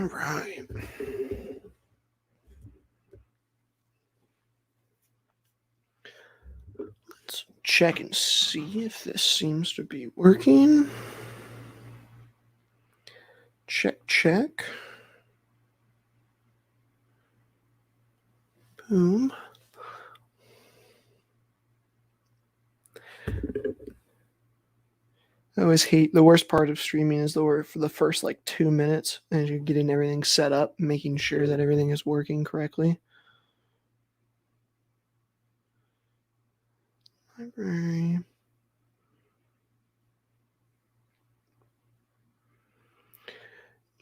All right. Let's check and see if this seems to be working. Check. Boom. I always hate the worst part of streaming is for the first like 2 minutes as you're getting everything set up, making sure that everything is working correctly. Library.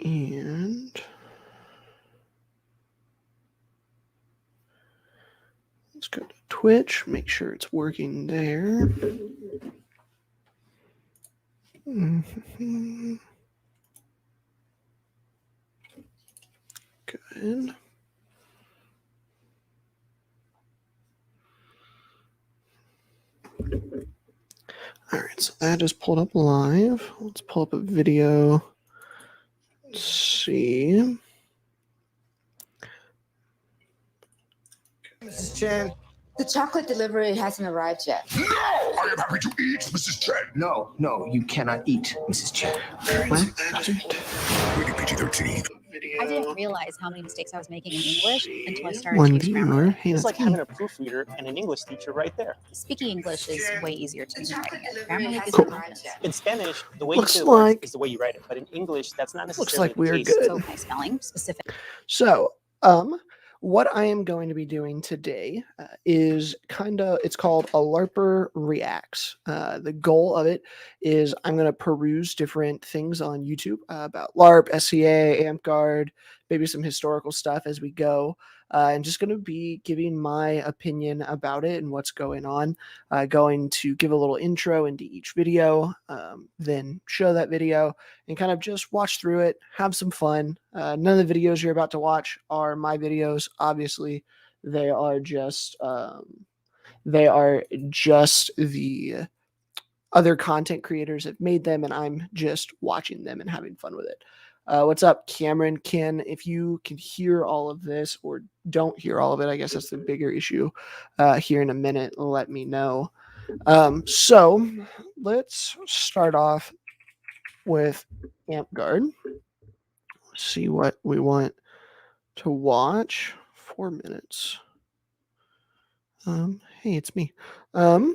And let's go to Twitch, make sure it's working there. Good. All right, so that is pulled up live. Let's pull up a video. Let's see. Mrs. Chen. The chocolate delivery hasn't arrived yet. No! I am happy to eat, Mrs. Chen. No, you cannot eat, Mrs. Chen. What? Rated PG-13. I didn't realize how many mistakes I was making in English until I started One to use viewer. grammar. Hey, It's that's like me. having a proofreader and an English teacher right there. Speaking English is way easier to me than writing it. Grammar Delivery gives hasn't me arrived confidence. yet. In Spanish, the way Looks you say the words like- is the way you write it. But in English, that's not necessarily Looks like the we are case. good. So my spelling specific. So, what I am going to be doing today is it's called a Larper Reacts. The goal of it is I'm going to peruse different things on YouTube about LARP, SCA, AmpGuard, maybe some historical stuff as we go. I'm just going to be giving my opinion about it and what's going on. Going to give a little intro into each video, then show that video and kind of just watch through it, have some fun. None of the videos you're about to watch are my videos. Obviously, they are just the other content creators have made them, and I'm just watching them and having fun with it. What's up, Cameron? If you can hear all of this or don't hear all of it, I guess that's the bigger issue. Here in a minute, let me know. So let's start off with AmpGuard. See what we want to watch. 4 minutes. Hey, it's me. All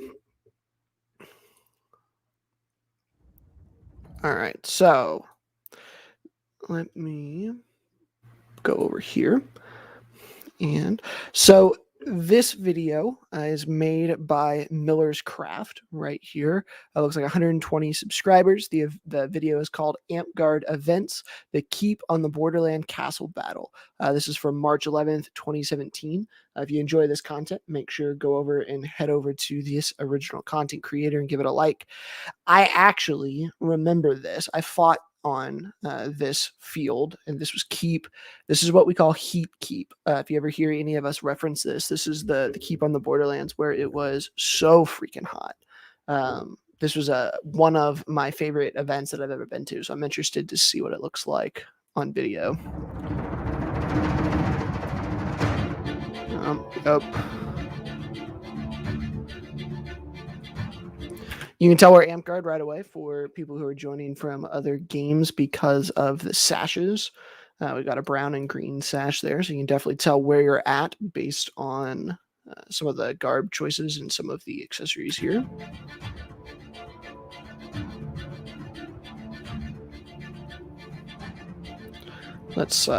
right, so let me go over here. And so this video is made by Miller's Craft right here. It looks like 120 subscribers. The video is called AmpGuard Events, the Keep on the Borderland Castle Battle. This is from March 11th, 2017. If you enjoy this content, make sure to go over and head over to this original content creator and give it a like. I actually remember this. I fought on this field, and this was Keep. This is what we call Heat Keep. If you ever hear any of us reference this is the Keep on the Borderlands where it was so freaking hot. This was one of my favorite events that I've ever been to, so I'm interested to see what it looks like on video. You can tell we're AmpGuard right away for people who are joining from other games because of the sashes. We got a brown and green sash there, so you can definitely tell where you're at based on some of the garb choices and some of the accessories here. Let's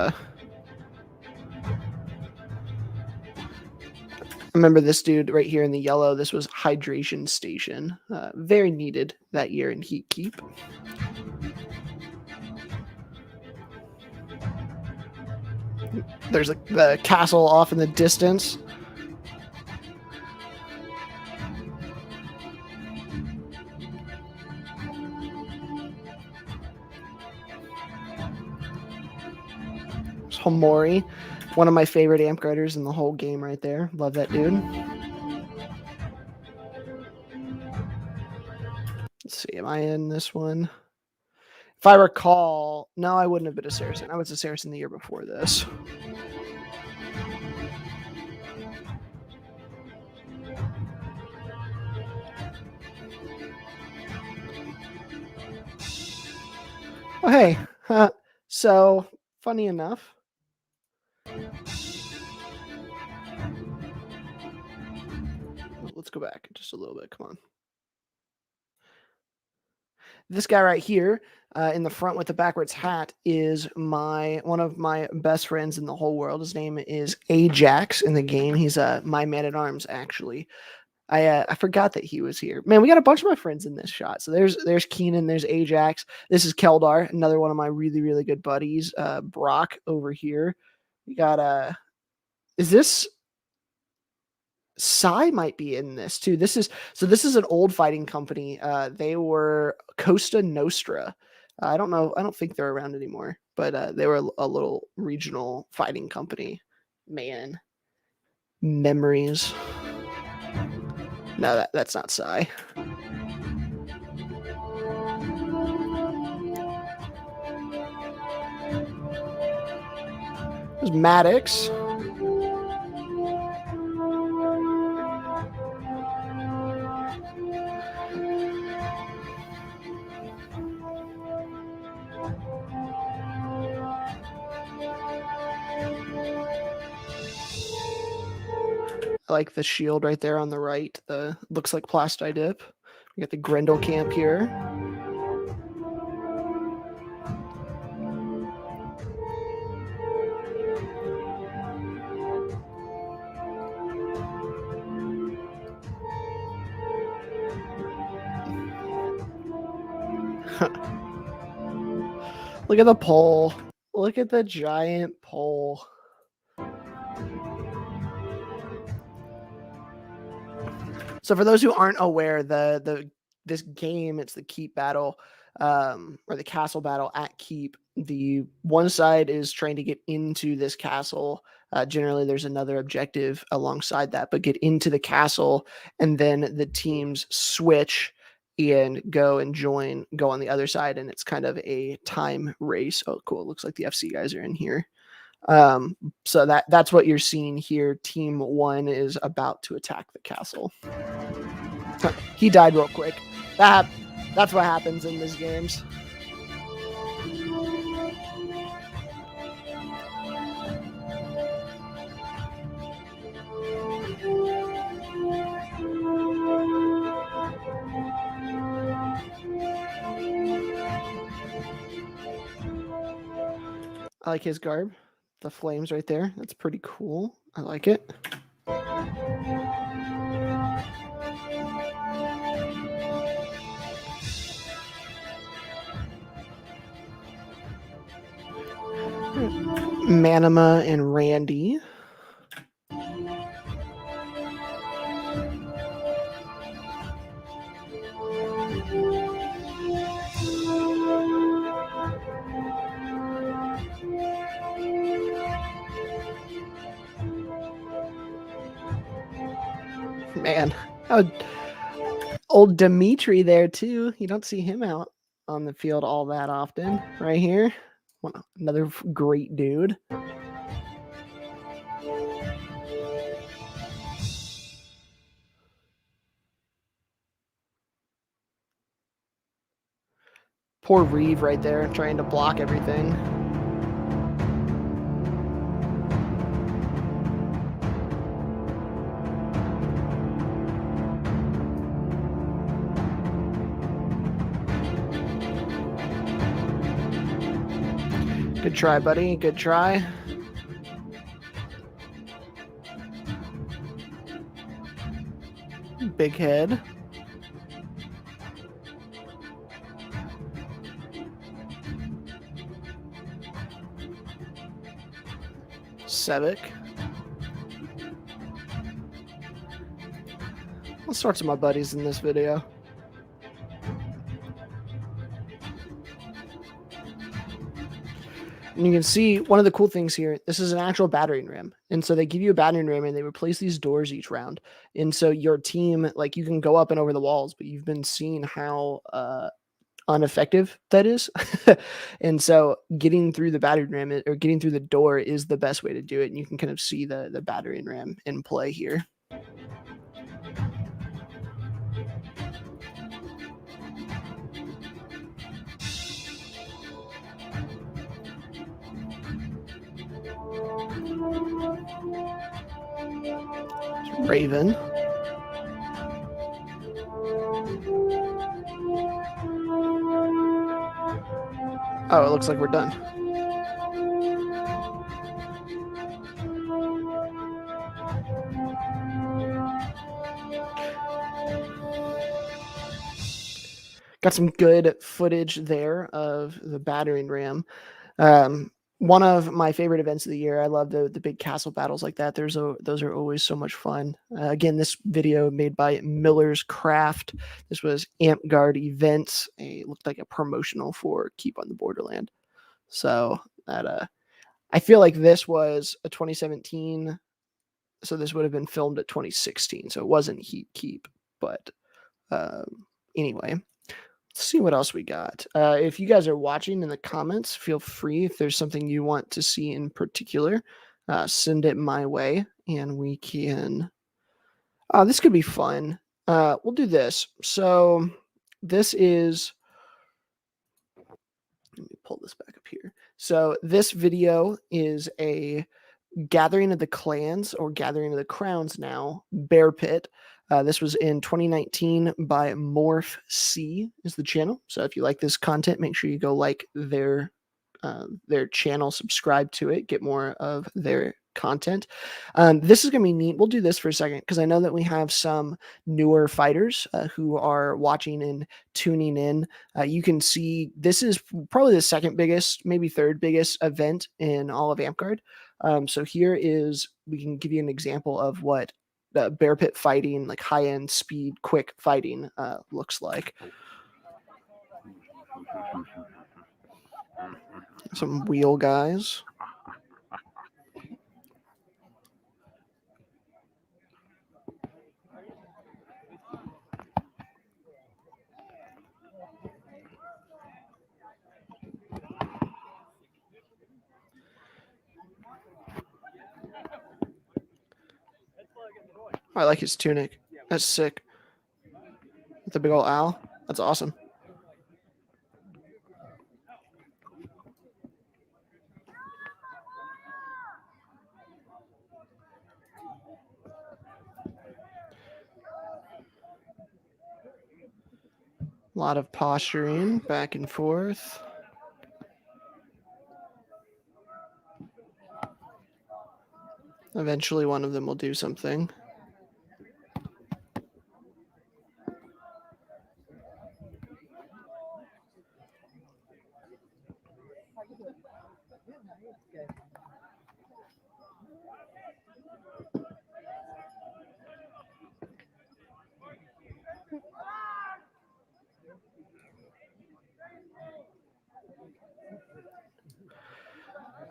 remember this dude right here in the yellow. This was Hydration Station. Very needed that year in Heat Keep. There's the castle off in the distance. There's Homori. One of my favorite AmpGuarders in the whole game right there. Love that dude. Let's see, am I in this one? If I recall, no, I wouldn't have been a Saracen. I was a Saracen the year before this. Oh, hey. So, funny enough. Let's go back just a little bit. Come on. This guy right here in the front with the backwards hat is one of my best friends in the whole world. His name is Ajax in the game. He's my man-at-arms, actually. I forgot that he was here. Man, we got a bunch of my friends in this shot. So there's Keenan, there's Ajax. This is Keldar, another one of my really, really good buddies. Brock over here. We got is this Psy might be in this too. This is an old fighting company. They were Costa Nostra. I don't know. I don't think they're around anymore, but they were a little regional fighting company. Man, memories. No, that's not Psy. There's Maddox. I like the shield right there on the right. The looks like Plasti Dip. We got the Grendel camp here. Look at the pole. Look at the giant pole. So for those who aren't aware, this game, it's the keep battle, or the castle battle at keep. The one side is trying to get into this castle. Generally, there's another objective alongside that, but get into the castle, and then the teams switch and go on the other side, and it's kind of a time race. Oh, cool. It looks like the FC guys are in here. So that's what you're seeing here. Team 1 is about to attack the castle. He died real quick. That's what happens in these games. I like his garb. The flames right there. That's pretty cool. I like it. Manama and Randy. Man, old Dimitri there too. You don't see him out on the field all that often. Right here, another great dude. Poor Reeve right there, trying to block everything. Good try, buddy. Good try. Big head. Sevic. All sorts of my buddies in this video. And you can see one of the cool things here, this is an actual battering ram. And so they give you a battering ram and they replace these doors each round. And so your team, like you can go up and over the walls, but you've been seeing how ineffective that is. And so getting through the battering ram or getting through the door is the best way to do it. And you can kind of see the battering ram in play here. Raven. Oh, it looks like we're done. Got some good footage there of the battering ram. One of my favorite events of the year. I love the big castle battles like that. Those are always so much fun. Again, this video made by Miller's Craft. This was Amp Guard events. It looked like a promotional for Keep on the Borderland. So that I feel like this was a 2017. So this would have been filmed at 2016. So it wasn't Heat Keep, but anyway. Let's see what else we got. If you guys are watching in the comments, feel free. If there's something you want to see in particular, send it my way and we can. This could be fun. We'll do this. So this is. Let me pull this back up here. So this video is a Gathering of the Clans or Gathering of the Crowns now, Bear Pit. This was in 2019 by Morph C is the channel. So if you like this content, make sure you go like their channel, subscribe to it, get more of their content. This is going to be neat. We'll do this for a second because I know that we have some newer fighters who are watching and tuning in. You can see this is probably the second biggest, maybe third biggest event in all of AmpGuard. So here is, we can give you an example of what the bear pit fighting, like high-end speed, quick fighting looks like. Some wheel guys. I like his tunic. That's sick. With the big old owl. That's awesome. A lot of posturing back and forth. Eventually one of them will do something.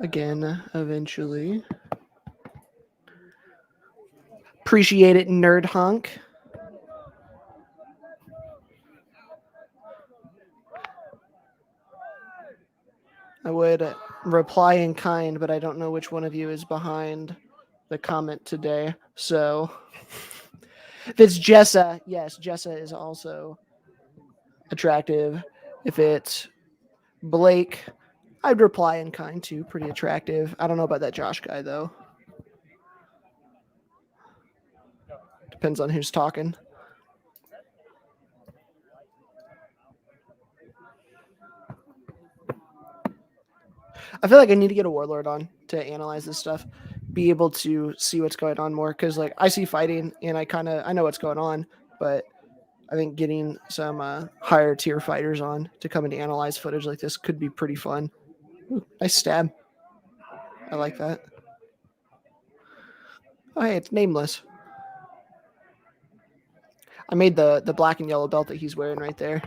Again, eventually. Appreciate it, nerd hunk. I would reply in kind, but I don't know which one of you is behind the comment today. So if it's Jessa, yes, Jessa is also attractive. If it's Blake, I'd reply in kind too. Pretty attractive. I don't know about that Josh guy though. Depends on who's talking. I feel like I need to get a warlord on to analyze this stuff, be able to see what's going on more. Because like I see fighting and I know what's going on, but I think getting some higher tier fighters on to come and analyze footage like this could be pretty fun. Ooh, nice stab. I like that. Oh, hey, it's nameless. I made the black and yellow belt that he's wearing right there.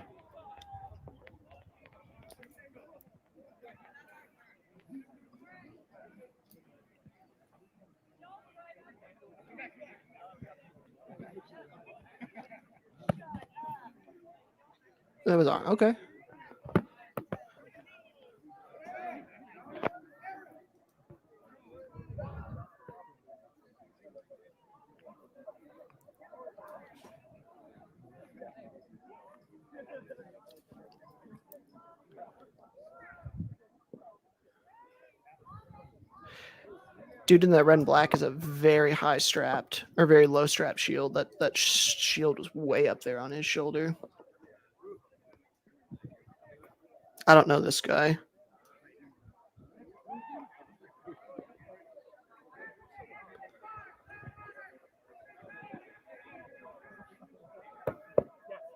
That was on. Okay. Dude in the red and black is a very high strapped or very low strap shield. That shield was way up there on his shoulder. I don't know this guy.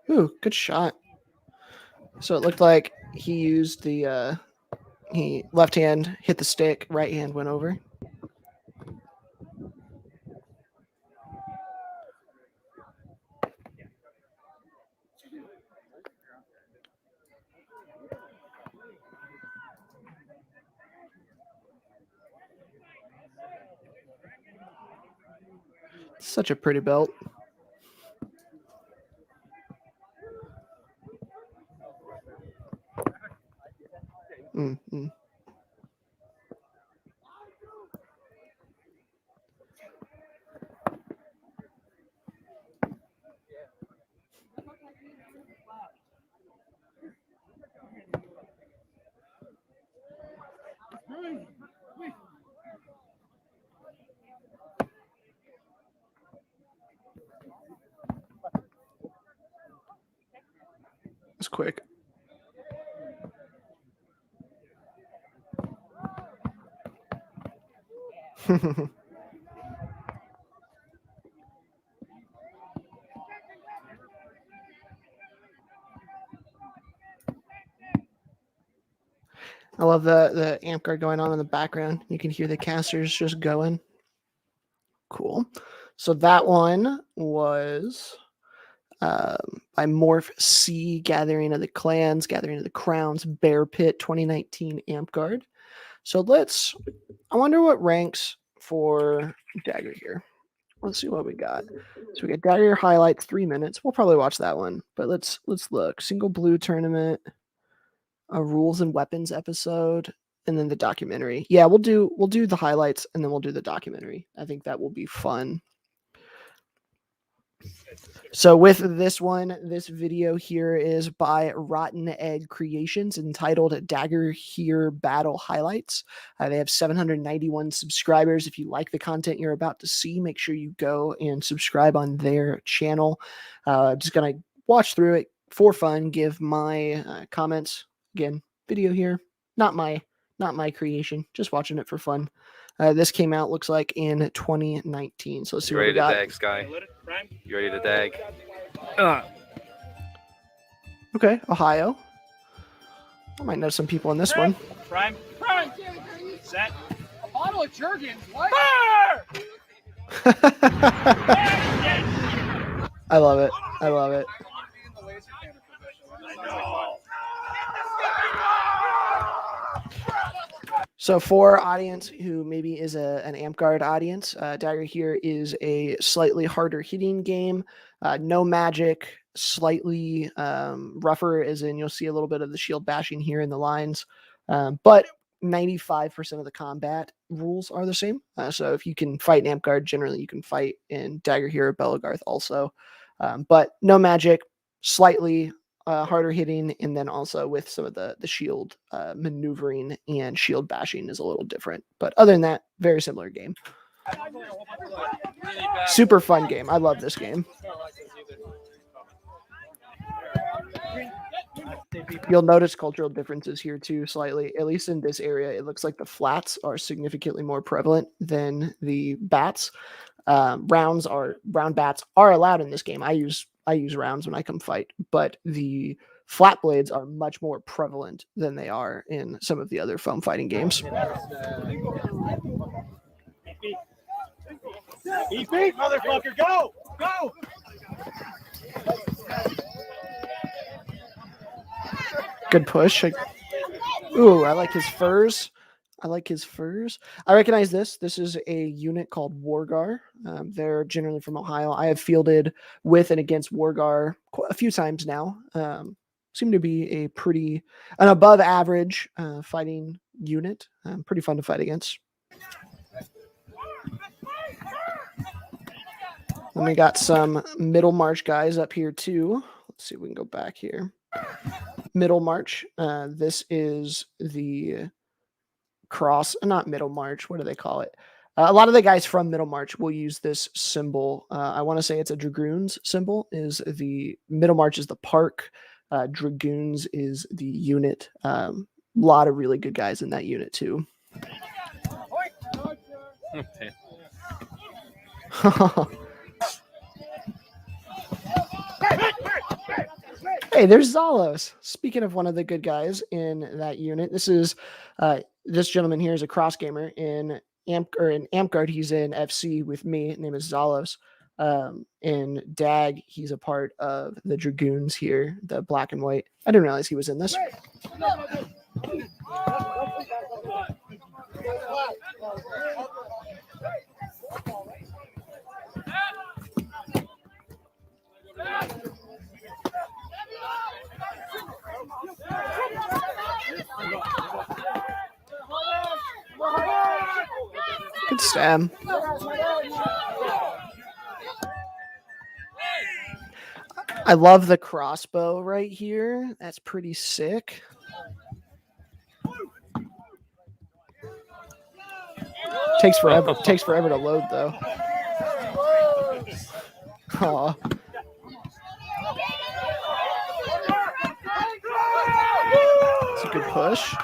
Ooh, good shot. So it looked like he used the he left hand hit the stick, right hand went over. Such a pretty belt. Mm-hmm. It's quick. I love the amp guard going on in the background. You can hear the casters just going. Cool. So that one was by Morph C, Gathering of the Clans, Gathering of the Crowns, Bear Pit 2019 amp guard. So I wonder what ranks for Dagger here. Let's see what we got. So we got Dagger highlights 3 minutes. We'll probably watch that one, but let's look. Single blue tournament, a rules and weapons episode, and then the documentary. Yeah, we'll do the highlights and then we'll do the documentary. I think that will be fun. So with this one, this video here is by Rotten Egg Creations entitled Dagger Here Battle Highlights. They have 791 subscribers. If you like the content you're about to see, make sure you go and subscribe on their channel. Just going to watch through it for fun, give my comments. Again, video here, not my creation, just watching it for fun. This came out, looks like, in 2019. So let's see what we got. Ready to dag, Sky? You ready to dag? Okay, Ohio. I might know some people in this one. Prime. Set. A bottle of Jergens. What? I love it. I love it. So for our audience who maybe is an amp guard audience, Dagger here is a slightly harder hitting game. No magic, slightly rougher, as in you'll see a little bit of the shield bashing here in the lines. But 95% of the combat rules are the same. So if you can fight in amp guard, generally you can fight in Dagger here or Bellagarth also. But no magic, slightly harder hitting, and then also with some of the shield maneuvering and shield bashing is a little different. But other than that, very similar game. Super fun game. I love this game. You'll notice cultural differences here too, slightly. At least in this area, it looks like the flats are significantly more prevalent than the bats. Round bats are allowed in this game. I use rounds when I come fight, but the flat blades are much more prevalent than they are in some of the other foam fighting games. Beat, motherfucker, go! Good push. Ooh, I like his furs. I recognize this. This is a unit called Wargar. They're generally from Ohio. I have fielded with and against Wargar a few times now. Seem to be an above average fighting unit. Pretty fun to fight against. And we got some middle march guys up here too. Let's see if we can go back here. Middle march. This is the cross, not middle march. What do they call it? A lot of the guys from Middlemarch will use this symbol. I want to say it's a Dragoons symbol. Is the Middlemarch is the park, Dragoons is the unit. A lot of really good guys in that unit too. Hey, there's Zalos. Speaking of one of the good guys in that unit, this is this gentleman here is a cross gamer in Amp He's in FC with me. His name is Zalos. In DAG, he's a part of the Dragoons here, the black and white. I didn't realize he was in this. Good stem. I love the crossbow right here. That's pretty sick. Takes forever. Takes forever to load though. Aw. It's a good push.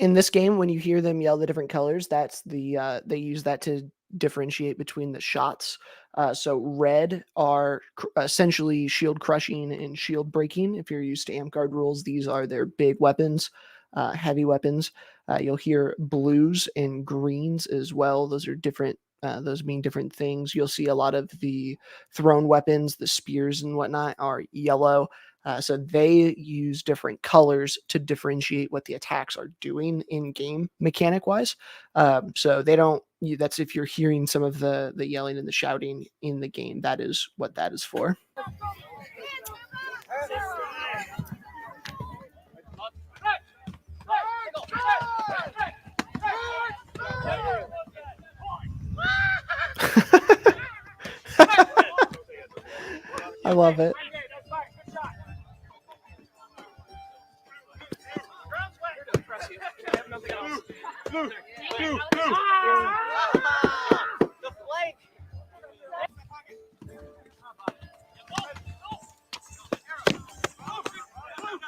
In this game, when you hear them yell the different colors, that's the they use that to differentiate between the shots. So red are essentially shield crushing and shield breaking. If you're used to Amp Guard rules, these are their big weapons, heavy weapons. You'll hear blues and greens as well. Those are different. Those mean different things. You'll see a lot of the thrown weapons, the spears and whatnot, are yellow. So they use different colors to differentiate what the attacks are doing in game mechanic wise. So they don't. That's if you're hearing some of the yelling and the shouting in the game. That is what that is for. I love it.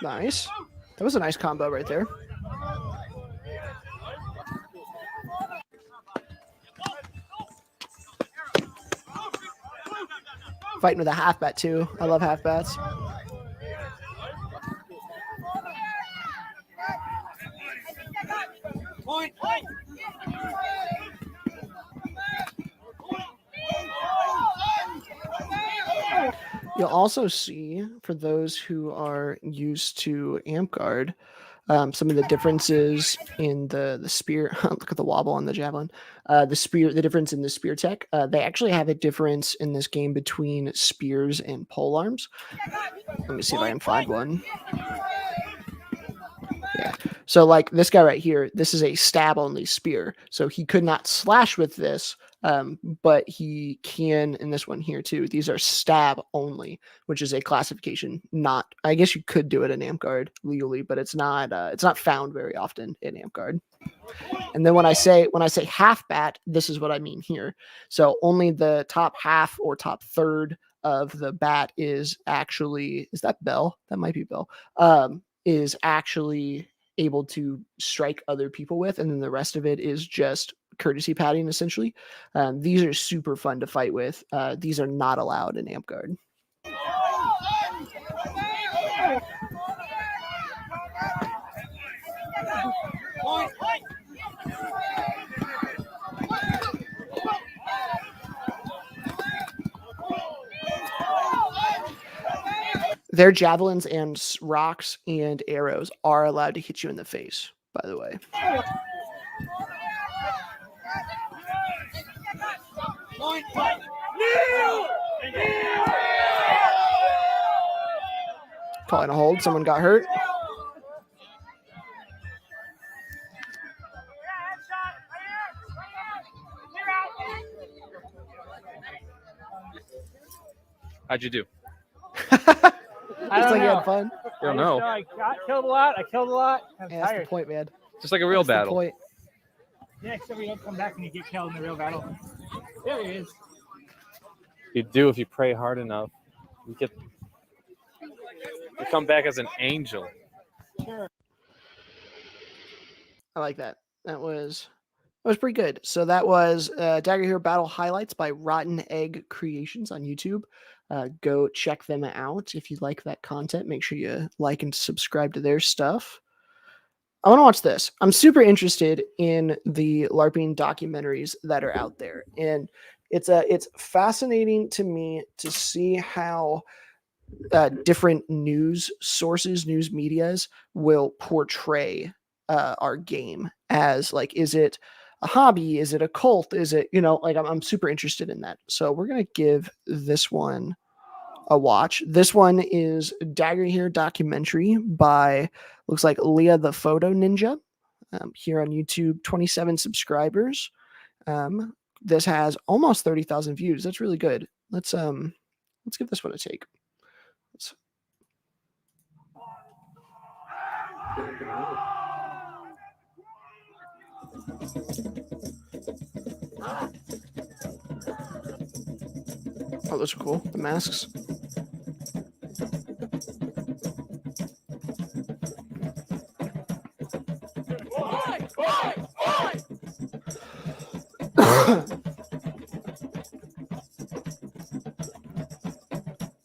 Nice. That was a nice combo right there. Fighting with a half bat too. I love half bats. You'll also see, for those who are used to Amp Guard, some of the differences in the spear. Look at the wobble on the javelin. The difference in the spear tech. They actually have a difference in this game between spears and pole arms. Let me see if I can find one. Yeah. So like this guy right here, this is a stab only spear. So he could not slash with this, but he can in this one here too. These are stab only, which is a classification. Not, I guess you could do it in Amp Guard legally, but it's not found very often in Amp Guard. And then when I say half bat, this is what I mean here. So only the top half or top third of the bat is actually, is that Bell? That might be Bell. Is actually able to strike other people with, and then the rest of it is just courtesy padding essentially. These are super fun to fight with. These are not allowed in Amp Guard. Their javelins and rocks and arrows are allowed to hit you in the face, by the way. Calling a hold. Someone got hurt. How'd you do? Looks I like don't you know. had fun. You don't know. I killed a lot. I'm Yeah, that's the tired. point, man. Just like a real That's the battle. point. Yeah, except we don't come back when you get killed in the real battle. There he is. You do if you pray hard enough. You come back as an angel. I like that. That was pretty good. So that was Dagger Hero Battle Highlights by Rotten Egg Creations on YouTube. Go check them out if you like that content. Make sure you like and subscribe to their stuff. I want to watch this. I'm super interested in the LARPing documentaries that are out there, and it's fascinating to me to see how different news sources, news medias will portray our game as, like, is it a hobby? Is it a cult? Is it, like, I'm super interested in that. So we're going to give this one a watch. This one is Dagger Hero documentary by, looks like, Leah the Photo Ninja, here on YouTube, 27 subscribers. This has almost 30,000 views. That's really good. Let's give this one a take. Oh, those are cool. The masks.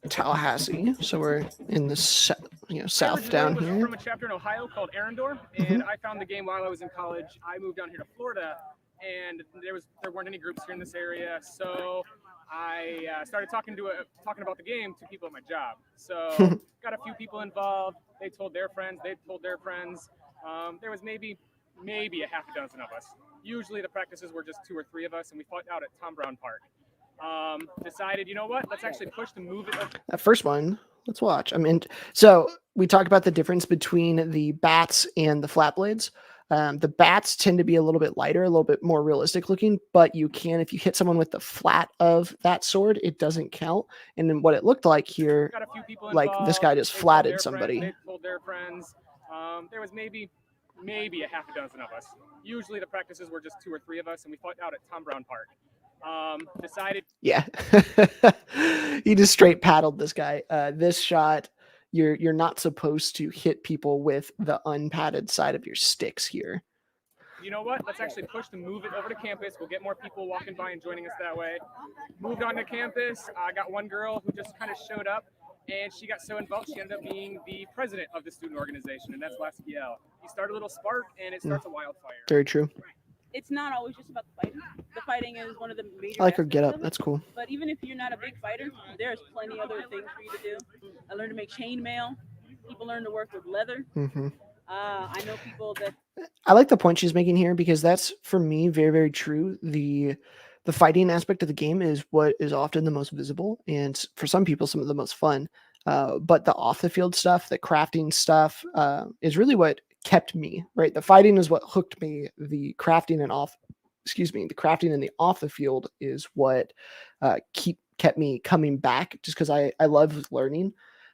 Tallahassee. So we're in the south down here. From a chapter in Ohio called Arendor, and I found the game while I was in college. I moved down here to Florida, and there weren't any groups here in this area, so I started talking about the game to people at my job. So got a few people involved. They told their friends. They told their friends. There was maybe a half a dozen of us. Usually the practices were just 2 or 3 of us, and we fought out at Tom Brown Park. Decided, you know what? Let's actually push to move it up. That first one, let's watch. I mean, so we talked about the difference between the bats and the flat blades. The bats tend to be a little bit lighter, a little bit more realistic looking, but you can, if you hit someone with the flat of that sword, it doesn't count. And then what it looked like here, Got a few people like this guy just flatted somebody. They told their friends. There was maybe a half a dozen of us. Usually the practices were just 2 or 3 of us, and we fought out at Tom Brown Park. Decided. Yeah, he just straight paddled this guy. This shot, you're not supposed to hit people with the unpadded side of your sticks here. You know what? Let's actually push to move it over to campus. We'll get more people walking by and joining us that way. Moved on to campus. I got one girl who just kind of showed up, and she got so involved she ended up being the president of the student organization, and that's LASPL. You start a little spark, and it starts a wildfire. Very true. It's not always just about the fighting. The fighting is one of the major. I like her aspects get up. of it. That's cool. But even if you're not a big fighter, there's plenty other things for you to do. I learned to make chainmail. People learn to work with leather. I know people that. I like the point she's making here, because that's, for me, very, very true. The fighting aspect of the game is what is often the most visible, and for some people, some of the most fun. But the off the field stuff, the crafting stuff, is really what kept me, right? The fighting is what hooked me. The crafting and the crafting and the off the field is what kept me coming back, just because I love learning.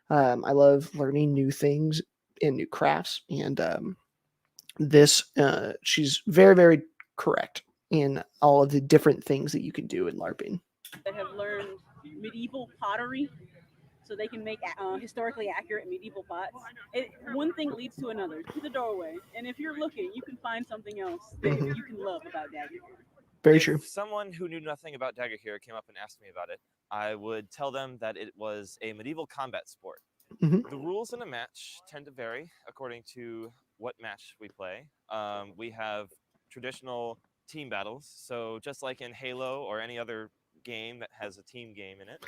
I love learning new things and new crafts, and this she's very, very correct in all of the different things that you can do in LARPing. That have learned medieval pottery, so they can make historically accurate medieval pots. One thing leads to another, to the doorway. And if you're looking, you can find something else that you can love about Dagger Hero. Very true. If someone who knew nothing about Dagger Hero came up and asked me about it, I would tell them that it was a medieval combat sport. The rules in a match tend to vary according to what match we play. We have traditional team battles. So just like in Halo or any other game that has a team game in it,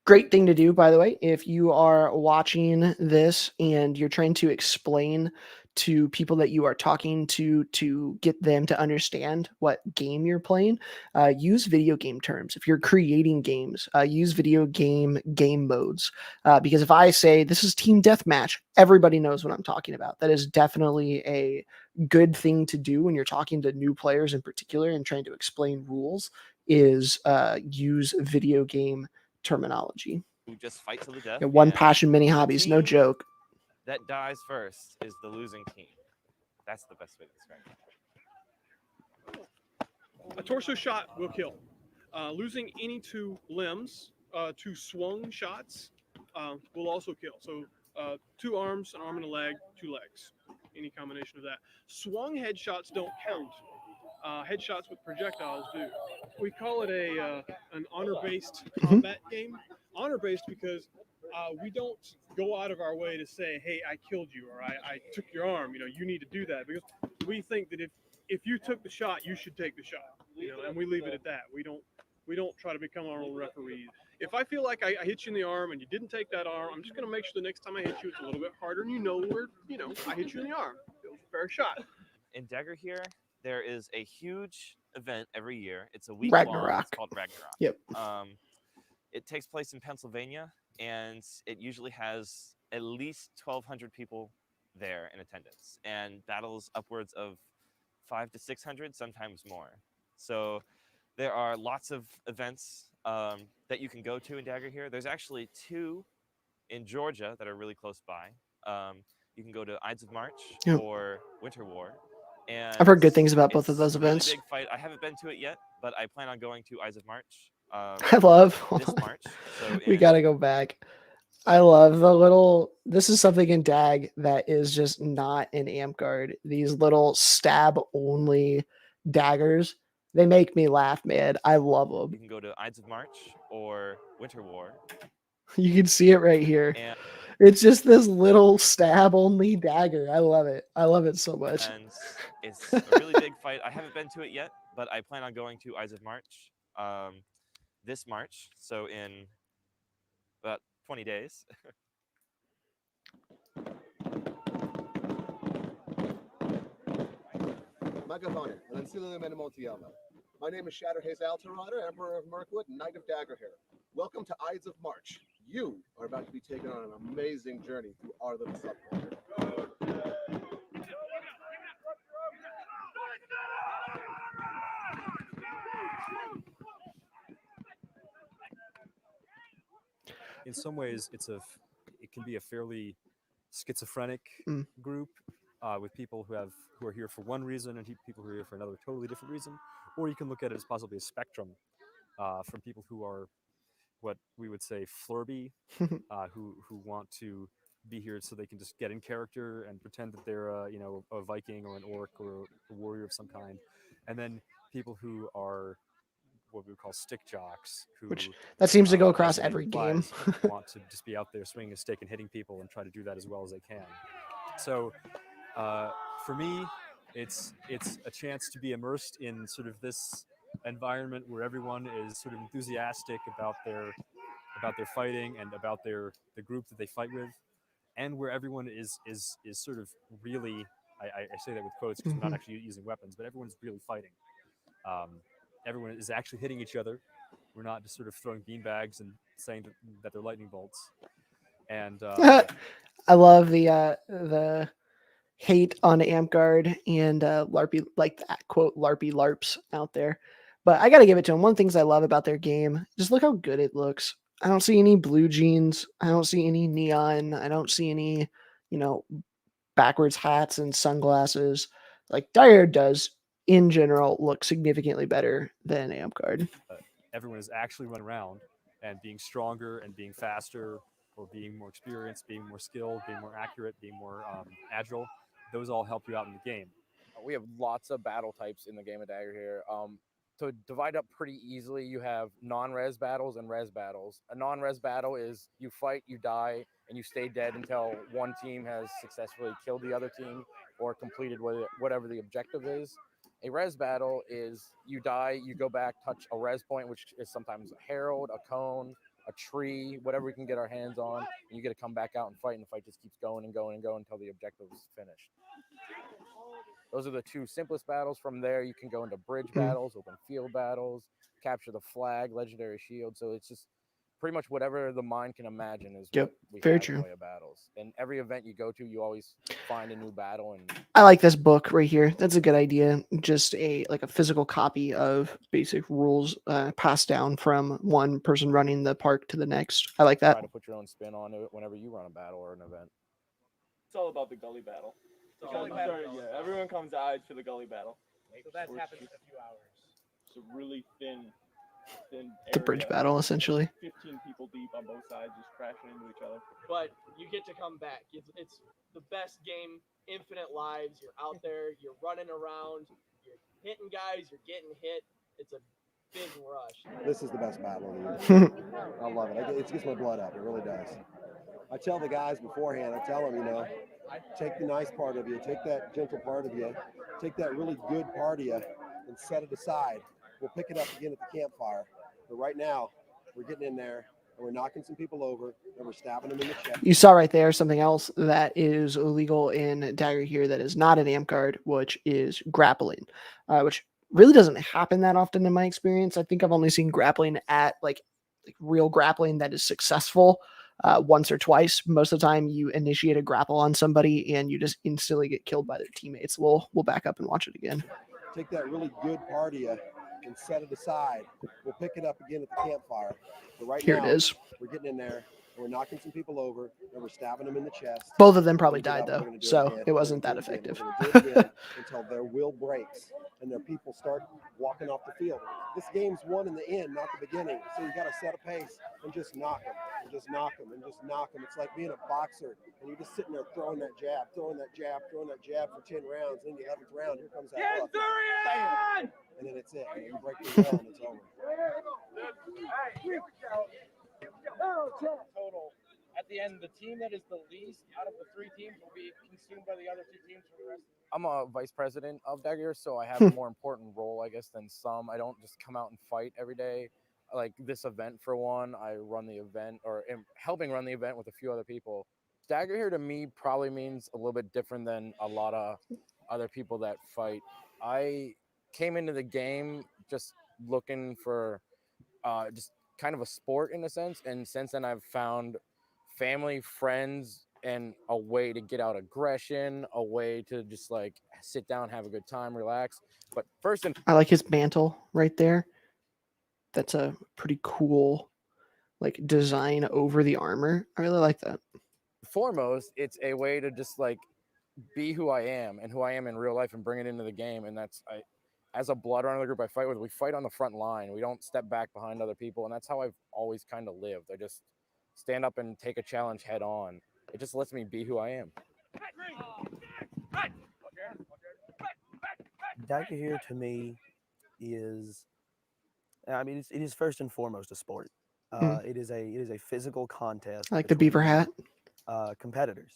Great thing to do, by the way, if you are watching this and you're trying to explain to people that you are talking to get them to understand what game you're playing, use video game terms. If you're creating games, use video game modes. Because if I say this is team deathmatch, everybody knows what I'm talking about. That is definitely a good thing to do when you're talking to new players in particular and trying to explain rules, is use video game terminology. who just fight to the death. Yeah, one and passion, many the hobbies. No team joke. That dies first is the losing team. That's the best way to describe it. A torso shot will kill. Losing any two limbs, two swung shots, will also kill. So 2 arms, an arm and a leg, 2 legs. Any combination of that. Swung headshots don't count. Headshots with projectiles do. We call it an honor-based combat game. Honor-based because we don't go out of our way to say, "Hey, I killed you," or "I took your arm." You need to do that because we think that if you took the shot, you should take the shot. And we leave it at that. We don't try to become our own referees. If I feel like I hit you in the arm and you didn't take that arm, I'm just going to make sure the next time I hit you, it's a little bit harder, and where I hit you in the arm. It was a fair shot. In Dagger here, there is a huge event every year. It's a week long. It's called Ragnarok. Yep. It takes place in Pennsylvania, and it usually has at least 1,200 people there in attendance, and battles upwards of 500 to 600, sometimes more. So there are lots of events that you can go to in Dagger here. There's actually 2 in Georgia that are really close by. You can go to Ides of March or Winter War. And I've heard good things about both of those it's a really events. big fight. I haven't been to it yet, but I plan on going to Ides of March. I love this March. So we got to go back. I love the little, this is something in DAG that is just not in Amtgard. These little stab only daggers, they make me laugh, man. I love them. You can go to Ides of March or Winter War. You can see it right here. And it's just this little stab only dagger. I love it. I love it so much. And it's a really big fight. I haven't been to it yet, but I plan on going to Ides of March this March. So in about 20 days. My name is Shatterhaze Alterader, Emperor of Mirkwood, Knight of Daggerhair. Welcome to Ides of March. You are about to be taken on an amazing journey through our little subculture. In some ways, it can be a fairly schizophrenic group with people who are here for one reason and people who are here for another totally different reason. Or you can look at it as possibly a spectrum from people who are what we would say flirby, who want to be here so they can just get in character and pretend that they're a Viking or an orc or a warrior of some kind, and then people who are what we would call stick jocks, who which that seems to go across as every game. want to just be out there swinging a stick and hitting people and try to do that as well as they can. So for me, it's a chance to be immersed in sort of this environment where everyone is sort of enthusiastic about their fighting and about the group that they fight with, and where everyone is sort of really, I say that with quotes because we're not actually using weapons, but everyone's really fighting. Everyone is actually hitting each other. We're not just sort of throwing beanbags and saying that they're lightning bolts. And I love the hate on Amtgard and larpy, like that quote larpy larps out there. But I got to give it to them. One of the things I love about their game, just look how good it looks. I don't see any blue jeans. I don't see any neon. I don't see any, backwards hats and sunglasses. Like Dyer does in general look significantly better than Amtgard. Everyone is actually running around and being stronger and being faster or being more experienced, being more skilled, being more accurate, being more agile. Those all help you out in the game. We have lots of battle types in the game of Dagger here. To divide up pretty easily, you have non-res battles and res battles. A non-res battle is you fight, you die, and you stay dead until one team has successfully killed the other team or completed whatever the objective is. A res battle is you die, you go back, touch a res point, which is sometimes a herald, a cone, a tree, whatever we can get our hands on, and you get to come back out and fight, and the fight just keeps going and going and going until the objective is finished. Those are the two simplest battles. From there, you can go into bridge battles, open field battles, capture the flag, legendary shield. So it's just pretty much whatever the mind can imagine is Yep, what we very have in true. the way of battles. And every event you go to, you always find a new battle. And I like this book right here. That's a good idea. Just a physical copy of basic rules passed down from one person running the park to the next. I like that. try to put your own spin on it whenever you run a battle or an event. It's all about the gully battle. Yeah, everyone comes out for the gully battle. So that happens in a few hours. It's a really thin The bridge area, battle, essentially. 15 people deep on both sides, just crashing into each other. But you get to come back. It's the best game. Infinite lives. You're out there. You're running around. You're hitting guys. You're getting hit. It's a big rush. This is the best battle of the year. I love it. It gets my blood up. It really does. I tell the guys beforehand, I tell them, you know, take the nice part of you, take that gentle part of you, take that really good part of you and set it aside. We'll pick it up again at the campfire. But right now, we're getting in there and we're knocking some people over and we're stabbing them in the chest. You saw right there something else that is illegal in Dagger here that is not an amp guard, which is grappling, which really doesn't happen that often in my experience. I think I've only seen grappling at like real grappling that is successful once or twice. Most of the time you initiate a grapple on somebody and you just instantly get killed by their teammates. We'll back up and watch it again. Take that really good part of you and set it aside. We'll pick it up again at the campfire. But right Here now, it is. we're getting in there and we're knocking some people over and we're stabbing them in the chest. Both of them probably We're gonna died get up, though, we're gonna do so again, it we're wasn't gonna that do it again, effective. we're gonna do it again until their will breaks and their people start walking off the field. This game's won in the end, not the beginning. So you got to set a pace and just knock them and just knock them and just knock them. It's like being a boxer and you're just sitting there throwing that jab, throwing that jab, throwing that jab for 10 rounds. And in the 11th round, here comes that hook. Bam! And then it's it. And you break the will and it's over. Total. At the end, the team that is the least out of the three teams will be consumed by the other two teams for the rest of the I'm a vice president of Dagger, so I have a more important role, I guess, than some. I don't just come out and fight every day. Like this event, for one, I run the event or am helping run the event with a few other people. Dagger here to me probably means a little bit different than a lot of other people that fight. I came into the game just looking for just kind of a sport in a sense, and since then I've found family, friends, and a way to get out aggression, a way to just like sit down, have a good time, relax. But first and I like his mantle right there. That's a pretty cool like design over the armor. I really like that. foremost, it's a way to just like be who I am and who I am in real life and bring it into the game. And that's as a blood runner group I fight with, we fight on the front line. We don't step back behind other people, and that's how I've always kind of lived. I just stand up and take a challenge head on. It just lets me be who I am. Dagger here to me is, I mean, it is first and foremost a sport. It is a physical contest. I like the beaver hat. Competitors.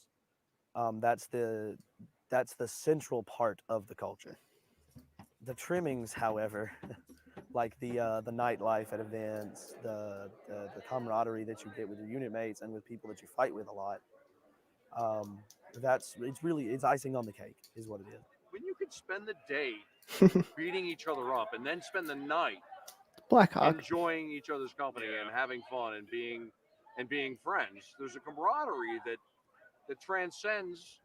That's the central part of the culture. The trimmings, however, like the nightlife at events, the camaraderie that you get with your unit mates and with people that you fight with a lot. It's icing on the cake, is what it is. When you could spend the day beating each other up and then spend the night Blackhawk enjoying each other's company and having fun and being friends, there's a camaraderie that transcends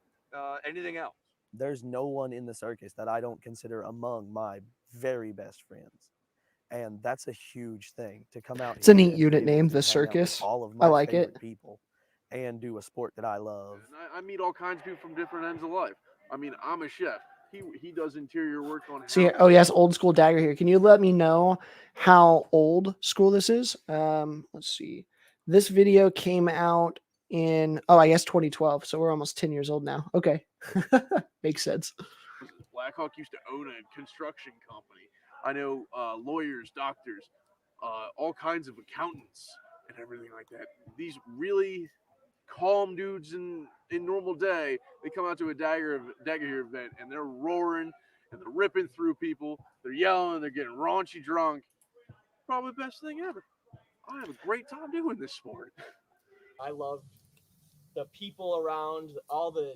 anything else. There's no one in the circus that I don't consider among my very best friends, and that's a huge thing to come out. It's a here neat and unit be able name, to the hang out with circus. all of I my like favorite it. people and do a sport that I love. I meet all kinds of people from different ends of life. I mean, I'm a chef. He does interior work on. See, oh yes, old school Dagger here. Can you let me know how old school this is? Let's see. This video came out in, I guess 2012. So we're almost 10 years old now. Okay. Makes sense. Blackhawk used to own a construction company. I know lawyers, doctors, all kinds of accountants and everything like that. These really calm dudes in normal day, they come out to a Dagger here event and they're roaring and they're ripping through people. They're yelling. They're getting raunchy drunk. Probably the best thing ever. I have a great time doing this sport. I love the people around, all the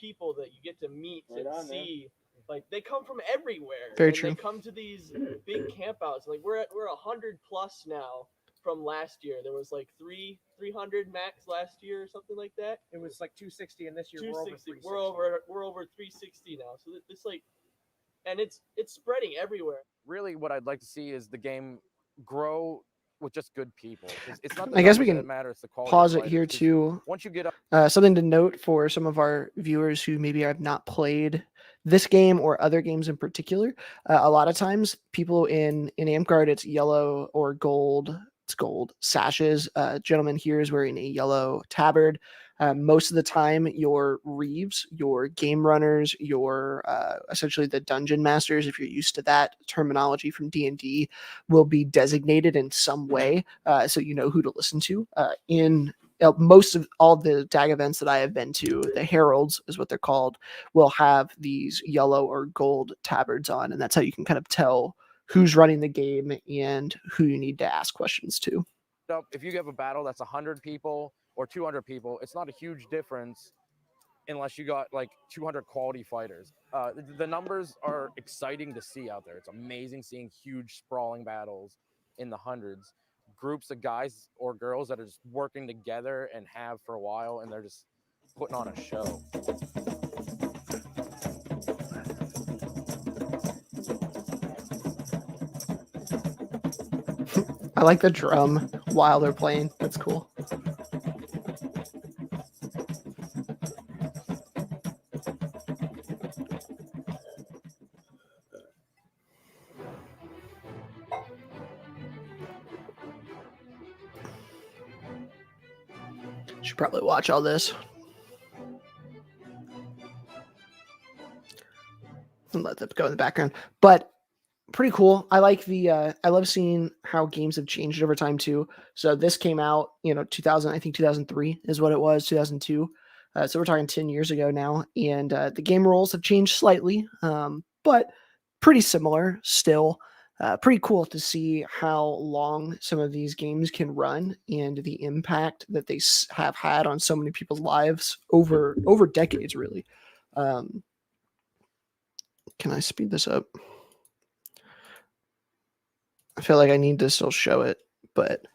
people that you get to meet and see. Like they come from everywhere. Very and true. They come to these big campouts. Like we're 100 plus now, from last year. There was like 300 max last year or something like that. It was like 260, and this year we're over 360. We're over 360 now. So it's like, and it's spreading everywhere. Really, what I'd like to see is the game grow with just good people. It's not the I guess we numbers can that matter, it's the quality pause of it here fighters, 'cause too. once you get up, Something to note for some of our viewers who maybe have not played this game or other games in particular. A lot of times, people in Amtgard, it's yellow or gold. It's gold sashes. Gentleman here is wearing a yellow tabard. Most of the time, your reeves, your game runners, your essentially the dungeon masters, if you're used to that terminology from D&D, will be designated in some way, so you know who to listen to. In most of all the DAG events that I have been to, the heralds is what they're called, will have these yellow or gold tabards on, and that's how you can kind of tell who's running the game and who you need to ask questions to. if you have a battle that's 100 people or 200 people, it's not a huge difference unless you got like 200 quality fighters. The numbers are exciting to see out there. It's amazing seeing huge sprawling battles in the hundreds. Groups of guys or girls that are just working together and have for a while, and they're just putting on a show. I like the drum while they're playing. That's cool. Should probably watch all this and let them go in the background. But pretty cool. I like the I love seeing how games have changed over time too. So this came out, 2000, I think 2003 is what it was, 2002. So we're talking 10 years ago now, and the game rules have changed slightly, but pretty similar still. Pretty cool to see how long some of these games can run and the impact that they have had on so many people's lives over decades, really. Can I speed this up? I feel like I need to still show it, but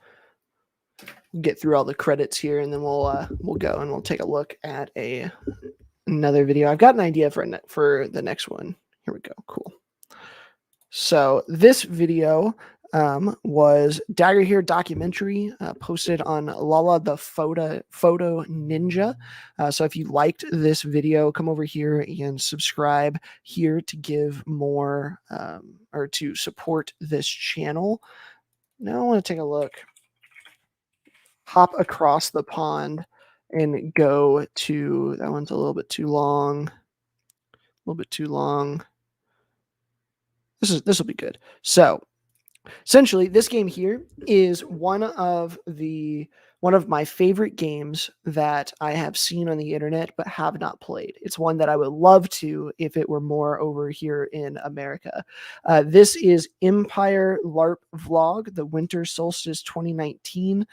get through all the credits here, and then we'll go and we'll take a look at another video. I've got an idea for the next one. Here we go. Cool. So this video was Dagger Here documentary posted on Lala the Photo Ninja. So if you liked this video, come over here and subscribe here to give more or to support this channel. Now I want to take a look. Hop across the pond and go to that one's a little bit too long. A little bit too long. This will be good. So essentially, this game here is one of my favorite games that I have seen on the internet but have not played. It's one that I would love to if it were more over here in America. This is Empire LARP Vlog, the Winter Solstice 2019,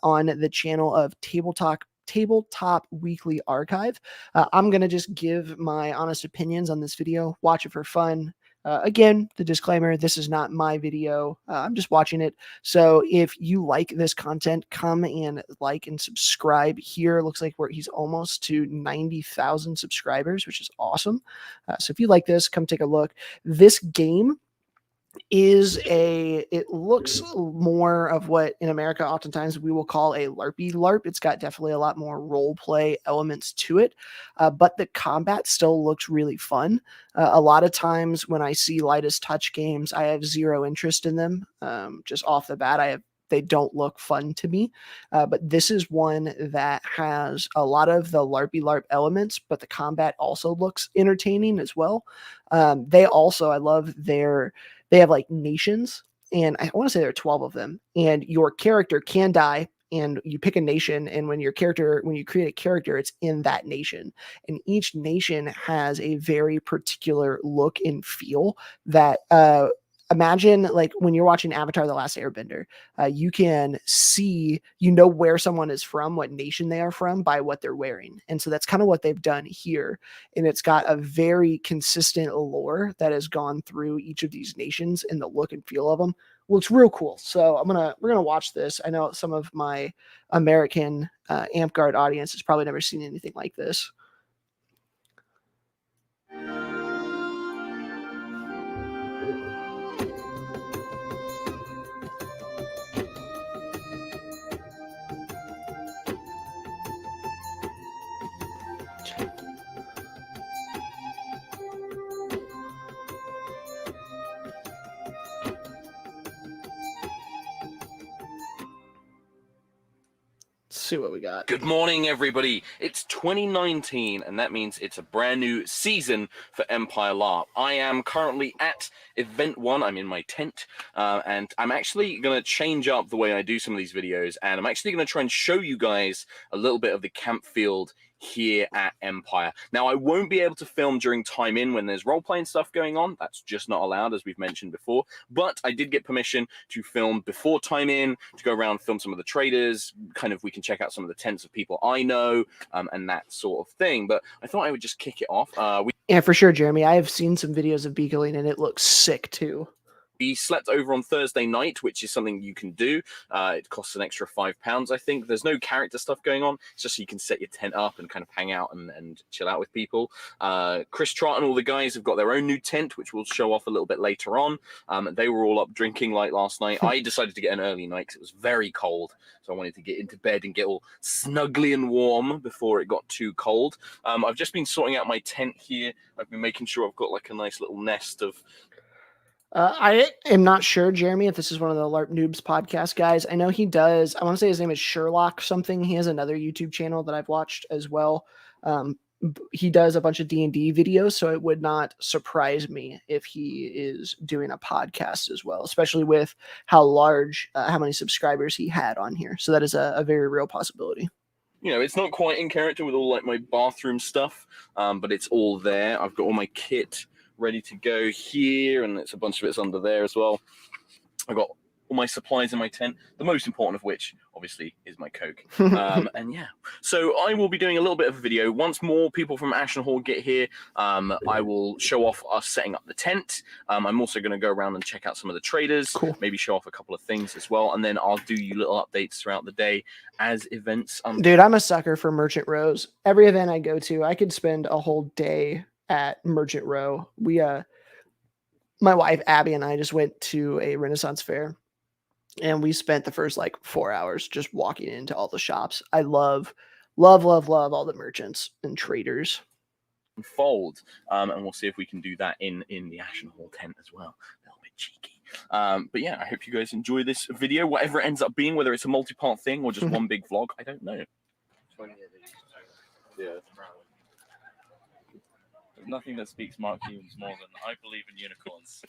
on the channel of Tabletop Weekly Archive. I'm going to just give my honest opinions on this video, watch it for fun. Again, the disclaimer, this is not my video. I'm just watching it. So if you like this content, come and like and subscribe here. Looks like he's almost to 90,000 subscribers, which is awesome. So if you like this, come take a look. This game it looks more of what in America oftentimes we will call a LARPy LARP. It's got definitely a lot more role play elements to it, but the combat still looks really fun. A lot of times when I see lightest touch games, I have zero interest in them. Just off the bat, they don't look fun to me. But this is one that has a lot of the LARPy LARP elements, but the combat also looks entertaining as well. They have like nations, and I want to say there are 12 of them, and your character can die, and you pick a nation, and when you create a character, it's in that nation, and each nation has a very particular look and feel that imagine like when you're watching Avatar: The Last Airbender, you can see, where someone is from, what nation they are from by what they're wearing. And so that's kind of what they've done here. And it's got a very consistent lore that has gone through each of these nations and the look and feel of them, looks real cool. So we're gonna watch this. I know some of my American Amp Guard audience has probably never seen anything like this. Let's see what we got. Good morning, everybody. It's 2019, and that means it's a brand new season for Empire LARP. I am currently at Event 1. I'm in my tent, and I'm actually going to change up the way I do some of these videos, and I'm actually going to try and show you guys a little bit of the camp field here at Empire. Now, I won't be able to film during time in when there's role-playing stuff going on. That's just not allowed, as we've mentioned before. But I did get permission to film before time in, to go around, film some of the traders, kind of we can check out some of the tents of people I know, and that sort of thing. But I thought I would just kick it off. Yeah, for sure, Jeremy. I have seen some videos of Beagling, and it looks sick too. We slept over on Thursday night, which is something you can do. It costs an extra £5, I think. There's no character stuff going on. It's just so you can set your tent up and kind of hang out and chill out with people. Chris Trott and all the guys have got their own new tent, which we'll show off a little bit later on. They were all up drinking like last night. I decided to get an early night because it was very cold. So I wanted to get into bed and get all snuggly and warm before it got too cold. I've just been sorting out my tent here. I've been making sure I've got like a nice little nest of... I am not sure, Jeremy, if this is one of the LARP Noobs podcast guys. I know he does. I want to say his name is Sherlock something. He has another YouTube channel that I've watched as well. He does a bunch of D&D videos, so it would not surprise me if he is doing a podcast as well, especially with how large, how many subscribers he had on here. So that is a very real possibility. You know, it's not quite in character with all like my bathroom stuff, but it's all there. I've got all my kit ready to go here, and it's a bunch of it's under there as well. I've got all my supplies in my tent, the most important of which obviously is my Coke. And yeah, so I will be doing a little bit of a video. Once more people from Ashen Hall get here, I will show off us setting up the tent. I'm also going to go around and check out some of the traders, maybe show off a couple of things as well, and then I'll do you little updates throughout the day as events Dude, I'm a sucker for Merchant Rows. Every event I go to, I could spend a whole day at Merchant Row. My wife Abby and I just went to a Renaissance fair, and we spent the first like 4 hours just walking into all the shops. I love all the merchants and traders. Unfold, and we'll see if we can do that in the Ashen Hall tent as well. A little bit cheeky. But yeah, I hope you guys enjoy this video, whatever it ends up being, whether it's a multi-part thing or just one big vlog. I don't know. Yeah. There's nothing that speaks Mark Humes more than I believe in unicorns.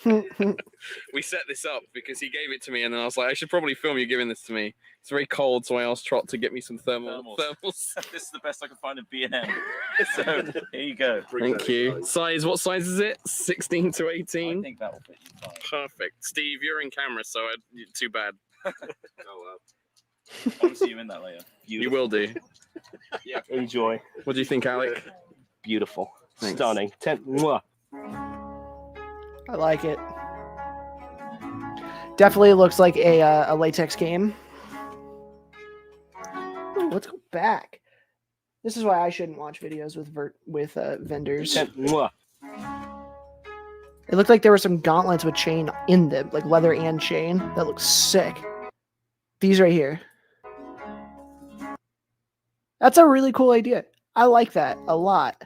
We set this up because he gave it to me, and then I was like, I should probably film you giving this to me. It's very cold, so I asked Trot to get me some thermals. This is the best I can find in B&M. So here you go. Thank you. Size, what size is it? 16 to 18? I think that will fit you fine. Perfect. Steve, you're in camera, so too bad. Oh, well. I want to see you in that later. You will do. Yeah. Enjoy. What do you think, Alec? Beautiful. Thanks. Stunning. Mwah. I like it. Definitely looks like a latex game. Ooh, let's go back. This is why I shouldn't watch videos with vendors. Mwah. It looked like there were some gauntlets with chain in them, like leather and chain. That looks sick. These right here. That's a really cool idea. I like that a lot.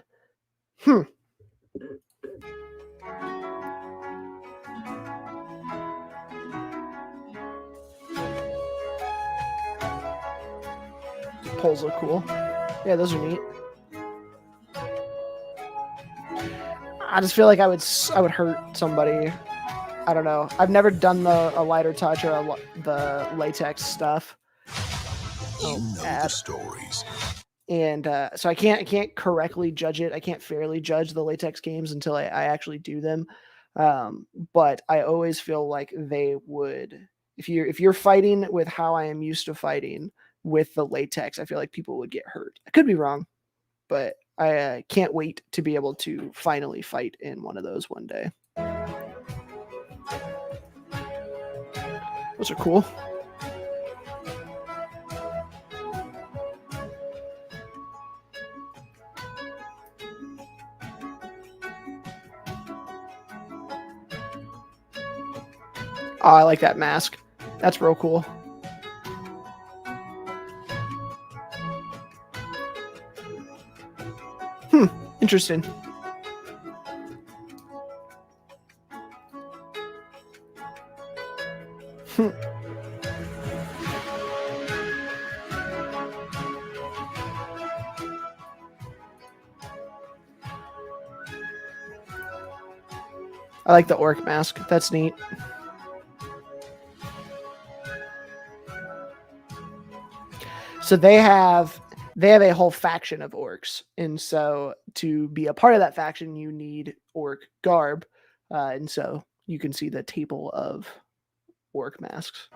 Poles look cool. Yeah, those are neat. I just feel like I would hurt somebody. I don't know. I've never done a lighter touch or the latex stuff. You know the stories. And so I can't correctly judge it. I can't fairly judge the latex games until I actually do them. But I always feel like they would, if you're fighting with how I am used to fighting with the latex, I feel like people would get hurt. I could be wrong, but I can't wait to be able to finally fight in one of those one day. Those are cool. Oh, I like that mask. That's real cool. Interesting. I like the orc mask. That's neat. So they have a whole faction of orcs, and so to be a part of that faction, you need orc garb, and so you can see the table of orc masks.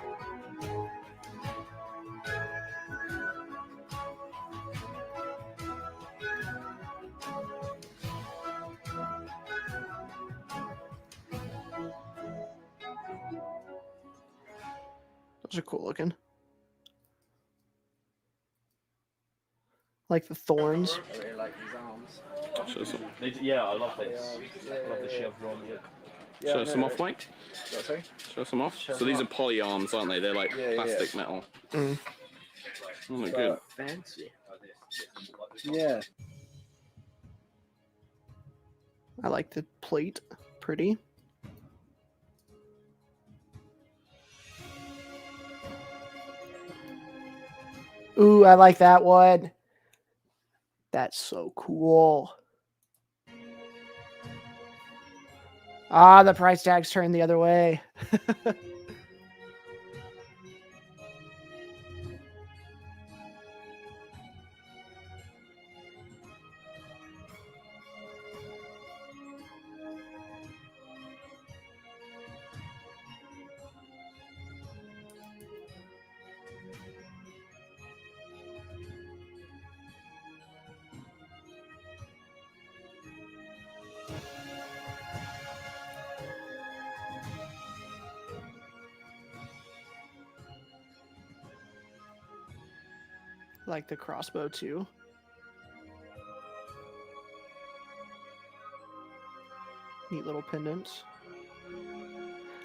Those are cool looking. Like the thorns. I really like these arms. Yeah, I love this. I love the chevron here. Show some off, Mike. Sorry? Show some off. Show So some these off. are poly arms, aren't they? They're like plastic metal. Mm. Oh my good. Fancy. Yeah. I like the plate. Pretty. Ooh, I like that one. That's so cool. Ah, the price tag's turned the other way. Like the crossbow too. Neat little pendants.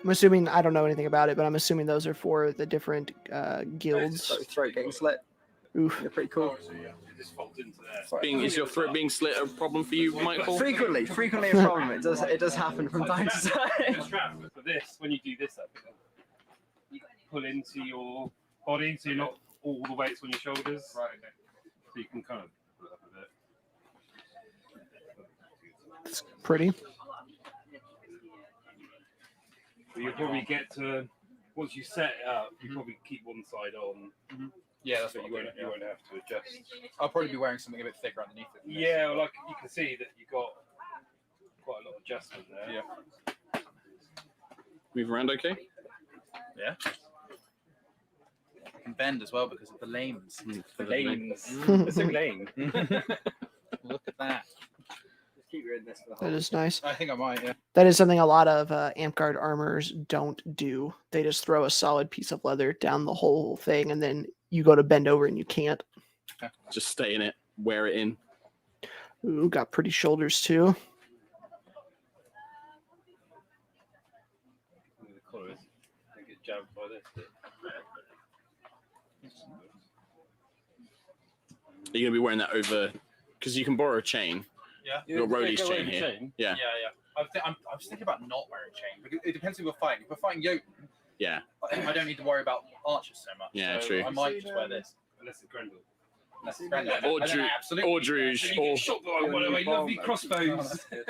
I'm assuming, I don't know anything about it, but I'm assuming those are for the different guilds. Throat getting slit. Oof. They're pretty cool. Is your throat being slit a problem for you, Michael? Frequently a problem. It does happen from time to time. For this, when you do this, you pull into your body, so you're not all the weights on your shoulders. Right. Okay. So you can kind of pull it up a bit. It's pretty. So you probably get to once you set it up, you probably keep one side on. Yeah, that's so what you I'll won't do, you won't have to adjust. I'll probably be wearing something a bit thicker underneath it. Yeah, well, like you can see that you got quite a lot of adjustment there. Yeah. Move around, okay? Yeah. I can bend as well because of the lanes. The lanes. They're so lame. Look at that. Just keep your in this for the That whole. is nice. I think I might, yeah. That is something a lot of Amtgard armors don't do. They just throw a solid piece of leather down the whole thing, and then you go to bend over and you can't. Just stay in it, wear it in. Ooh, got pretty shoulders too. The colour is I get jabbed by this. Are you gonna be wearing that over? Because you can borrow a chain. Yeah. Your Rhodey's go chain over here. chain. Yeah. I'm just thinking about not wearing a chain because it depends who we're fighting. If we're fighting Jotun, Yeah. I don't need to worry about archers so much. Yeah, so true. I might just wear this. Unless it's Grendel. Unless it's Grendel. Or And then Dru- absolutely. or Druge, So you or get shot by one of my lovely crossbows. It's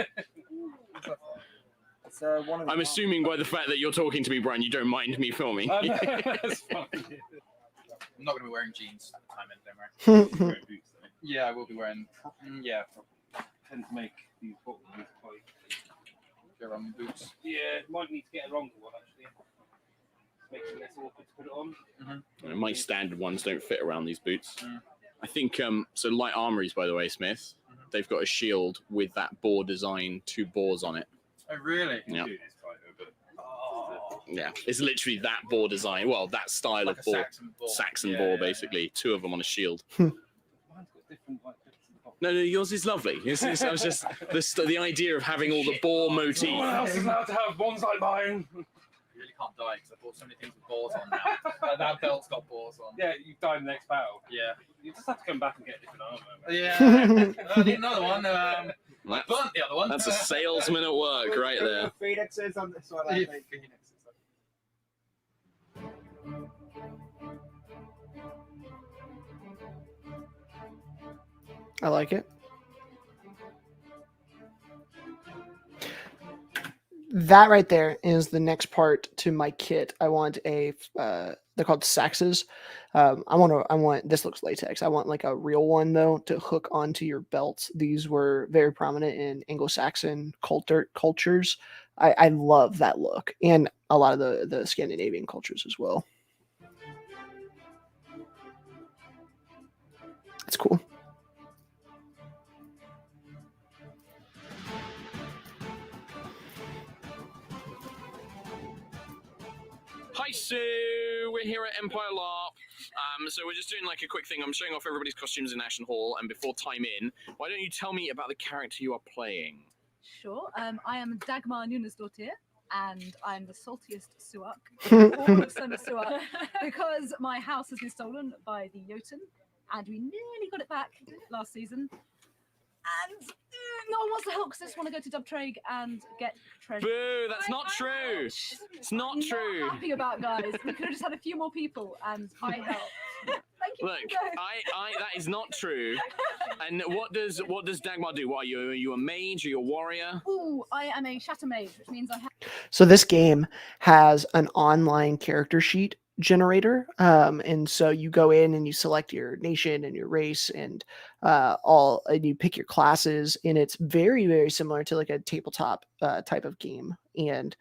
one of the I'm assuming by the fact that you're talking to me, Brian, you don't mind me filming. That's fine. I'm not going to be wearing jeans at the time, don't worry. Wearing boots, though. Yeah, I will be wearing. Yeah, Tend to make these bottoms quite. go on boots. Yeah, might need to get a longer one actually. Makes it less awkward to put it on. My standard ones don't fit around these boots. Mm. I think so. Light armories, by the way, Smith. They've got a shield with that boar design, 2 boars on it. Oh, really? Yeah. Yeah, it's literally that boar design. Well, that style of boar. Saxon boar, basically. Two of them on a shield. No, yours is lovely. I was just the idea of having all the boar motif. No one else is allowed to have ones like mine. You really can't die because I bought so many things with boars on now. That belt's got boars on. Yeah, you die in the next battle. Yeah. You just have to come back and get different armor. Yeah. I need another one. I burnt the other one. That's a salesman at work right there. Phoenixes on this one. Yeah, I like it. That right there is the next part to my kit. I want a they're called saxes. I want this looks latex. I want like a real one though to hook onto your belt. These were very prominent in Anglo-Saxon cultures. I love that look, and a lot of the Scandinavian cultures as well. It's cool. Hi Sue, we're here at Empire LARP. So we're just doing like a quick thing. I'm showing off everybody's costumes in Ashen Hall, and before time in, why don't you tell me about the character you are playing? Sure. I am Dagmar Nunesdottir, and I'm the saltiest Suak in all of Summer Suak because my house has been stolen by the Jotun, and we nearly got it back last season. And no one wants to help because they just want to go to Dubtraig and get treasure. Boo! That's not true. It's not true. Not happy about, guys. We could have just had a few more people, and I helped. Thank you. Look, that is not true. And what does Dagmar do? What are you? Are you a mage? Are you a warrior? Ooh, I am a shatter mage, which means I have. So this game has an online character sheet generator, and so you go in and you select your nation and your race and and you pick your classes, and it's very, very similar to like a tabletop type of game, and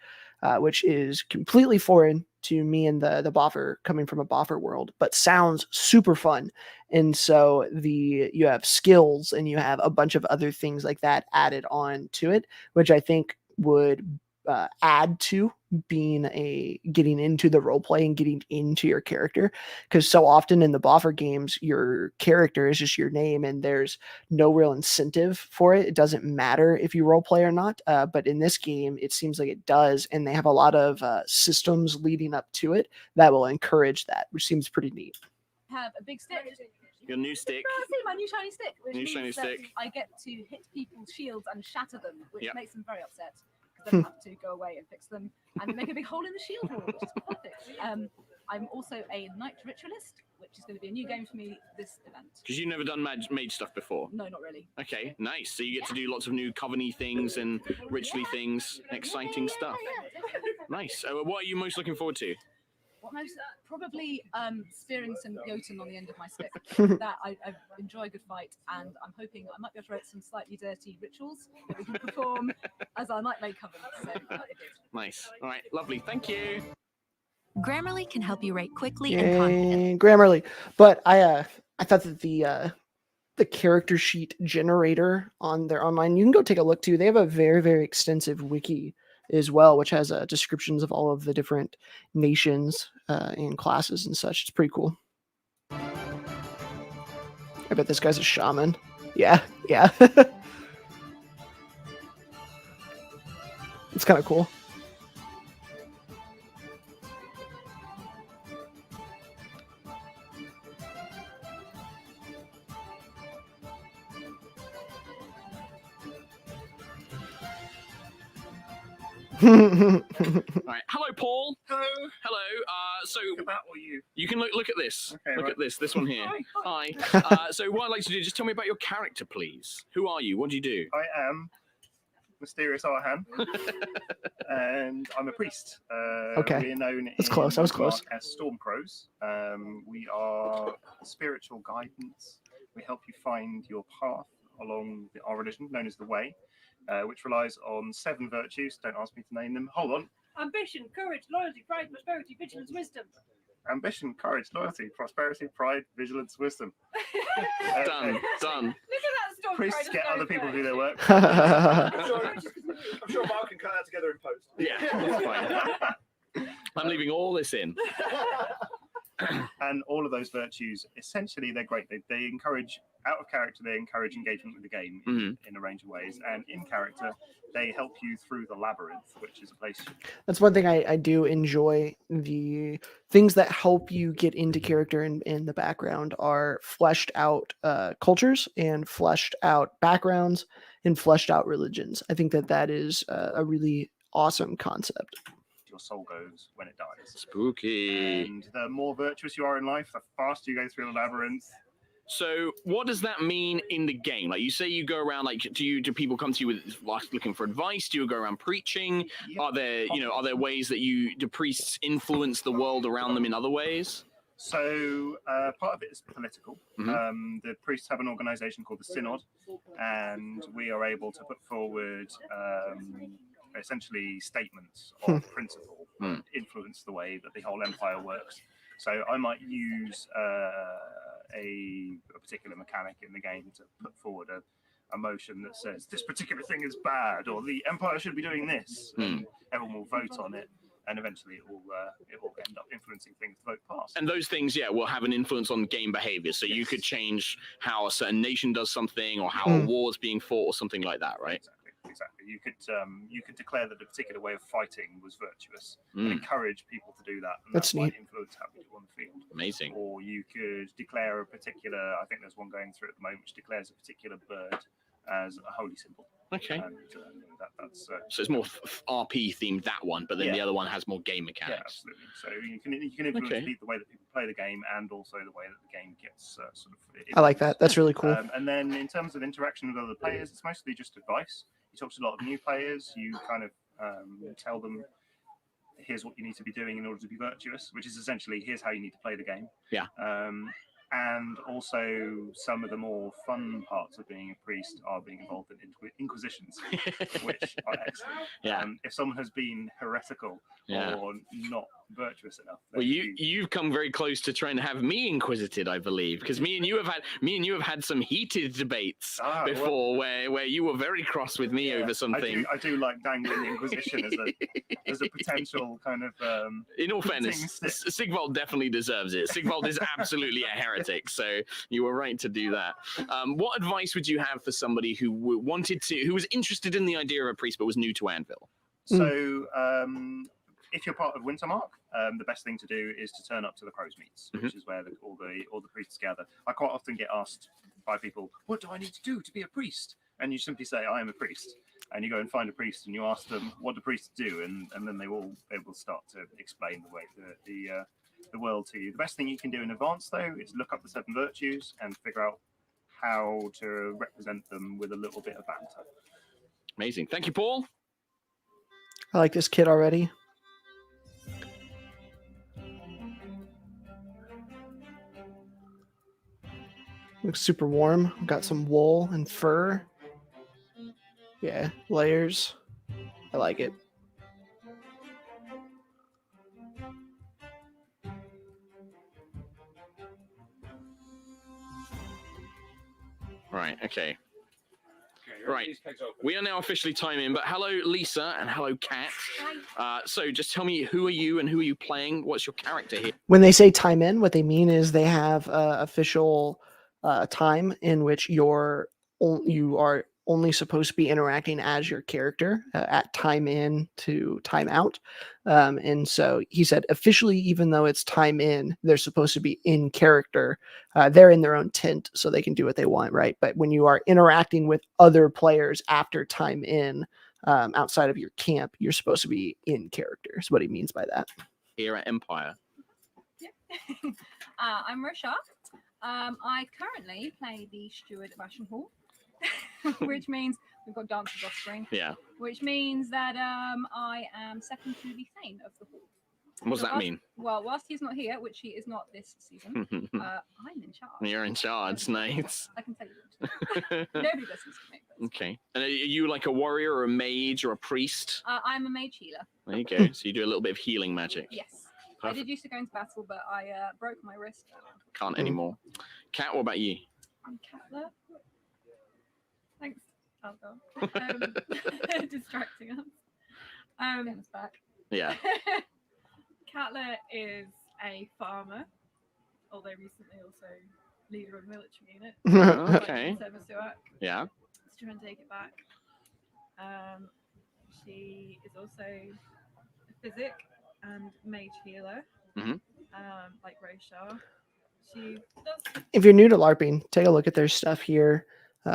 which is completely foreign to me and the boffer, coming from a boffer world, but sounds super fun. And so you have skills and you have a bunch of other things like that added on to it, which I think would add to getting into the role play and getting into your character, because so often in the boffer games your character is just your name and there's no real incentive for it. It doesn't matter if you role play or not, but in this game it seems like it does, and they have a lot of systems leading up to it that will encourage that, which seems pretty neat. Have a big stick. Your new stick. See my new shiny stick, which New means shiny that stick. I get to hit people's shields and shatter them, which Yep. makes them very upset. Then have to go away and fix them and make a big hole in the shield wall, which is perfect. I'm also a knight ritualist, which is going to be a new game for me this event. Because you've never done mage stuff before. No, not really. Okay, nice. So you get to do lots of new coven-y things and ritually things, exciting stuff. Nice. What are you most looking forward to? What most probably spearing some Jotun on the end of my stick. That I enjoy a good fight, and I'm hoping I might be able to write some slightly dirty rituals that we can perform as our nightmare coven. So Nice. All right, lovely. Thank you. Grammarly can help you write quickly and confidently. Yay, Grammarly. But I thought that the character sheet generator on their online, you can go take a look too. They have a very, very extensive wiki as well, which has descriptions of all of the different nations and classes and such. It's pretty cool. I bet this guy's a shaman. Yeah. It's kind of cool. All right. Hello, Paul. Hello. Hello. So about or you? You can look at this. Okay, look right. at this one here. Hi. So what I'd like to do, just tell me about your character, please. Who are you? What do you do? I am Mysterious Arhan, and I'm a priest. Okay. We're known That's close. I was close. as Storm Crows. We are spiritual guidance. We help you find your path along our religion, known as the Way, which relies on 7 virtues. Don't ask me to name them. Hold on. Ambition, courage, loyalty, pride, prosperity, vigilance, wisdom. ambition, courage, loyalty, prosperity, pride, vigilance, wisdom. Done. Look at that storm. Priests get other people who they work. I'm sure Mark can cut that together in post. Yeah, that's fine. I'm leaving all this in. And all of those virtues, essentially, they're great. They encourage, out of character, they encourage engagement with the game in a range of ways. And in character, they help you through the labyrinth, which is a place. That's one thing I do enjoy. The things that help you get into character in the background are fleshed out cultures and fleshed out backgrounds and fleshed out religions. I think that is a really awesome concept. Your soul goes when it dies. Spooky. And the more virtuous you are in life, the faster you go through the labyrinth. So what does that mean in the game? Like you say you go around, like do people come to you with looking for advice? Do you go around preaching? Are there ways that the priests influence the world around them in other ways? So part of it is political. The priests have an organization called the Synod, and we are able to put forward essentially statements of principle that influence the way that the whole empire works. So I might use a particular mechanic in the game to put forward a motion that says this particular thing is bad, or the empire should be doing this, and everyone will vote on it, and eventually it will end up influencing things to vote past. And those things, will have an influence on game behavior. So you could change how a certain nation does something, or how a war is being fought, or something like that, right? Exactly. You could declare that a particular way of fighting was virtuous and encourage people to do that, and That's that might neat. influence how people on the field. Amazing. Or you could declare a particular. I think there's one going through at the moment which declares a particular bird as a holy symbol. Okay. And that's so it's more RP themed, that one, but then the other one has more game yeah, mechanics. absolutely. So you can influence the way that people play the game, and also the way that the game gets sort of. I like that. That's really cool. And then in terms of interaction with other players, it's mostly just advice. You talk to a lot of new players. You kind of tell them, here's what you need to be doing in order to be virtuous, which is essentially here's how you need to play the game. Yeah. And also some of the more fun parts of being a priest are being involved in inquisitions, which are excellent. Yeah. If someone has been heretical or not virtuous enough, Well, you've come very close to trying to have me inquisited, I believe, because me and you have had some heated debates before, where you were very cross with me over something. I do like dangling the Inquisition as a potential kind of. In all fairness, Sigvald definitely deserves it. Sigvald is absolutely a heretic, so you were right to do that. What advice would you have for somebody who was interested in the idea of a priest but was new to Anvil? So, if you're part of Wintermark, the best thing to do is to turn up to the Crow's Meets, which is where all the priests gather. I quite often get asked by people, "What do I need to do to be a priest?" And you simply say, "I am a priest." And you go and find a priest, and you ask them, "What do priests do?" And then they will start to explain the way the world to you. The best thing you can do in advance, though, is look up the 7 virtues and figure out how to represent them with a little bit of banter. Amazing. Thank you, Paul. I like this kid already. Looks super warm. Got some wool and fur. Yeah, layers. I like it. Right, okay. Right, we are now officially timing, but hello, Lisa, and hello, Kat. So just tell me, who are you and who are you playing? What's your character here? When they say time in, what they mean is they have official time in which you are only supposed to be interacting as your character at time in to time out. And so he said officially, even though it's time in, they're supposed to be in character. They're in their own tent so they can do what they want, right? But when you are interacting with other players after time in, outside of your camp, you're supposed to be in character is what he means by that. Here at Empire. I'm Rosha. I currently play the steward of Ashen Hall, which means we've got dancers off screen. Yeah. Which means that I am second to the Thane of the Hall. What does that mean? Well, whilst he's not here, which he is not this season, I'm in charge. You're in charge, nice. I can tell you. Nobody listens to me. Okay. And are you like a warrior or a mage or a priest? I'm a mage healer. There you go. So you do a little bit of healing magic. Yes. I did used to go into battle, but I broke my wrist. Can't anymore. Kat, what about you? I'm Catler. Thanks, Algar. Distracting us. It's back. Yeah. Catler is a farmer, although recently also leader of a military unit. Okay. Yeah. Let's try and take it back. She is also a physic and mage healer, like Roshar. She does. If you're new to LARPing, take a look at their stuff here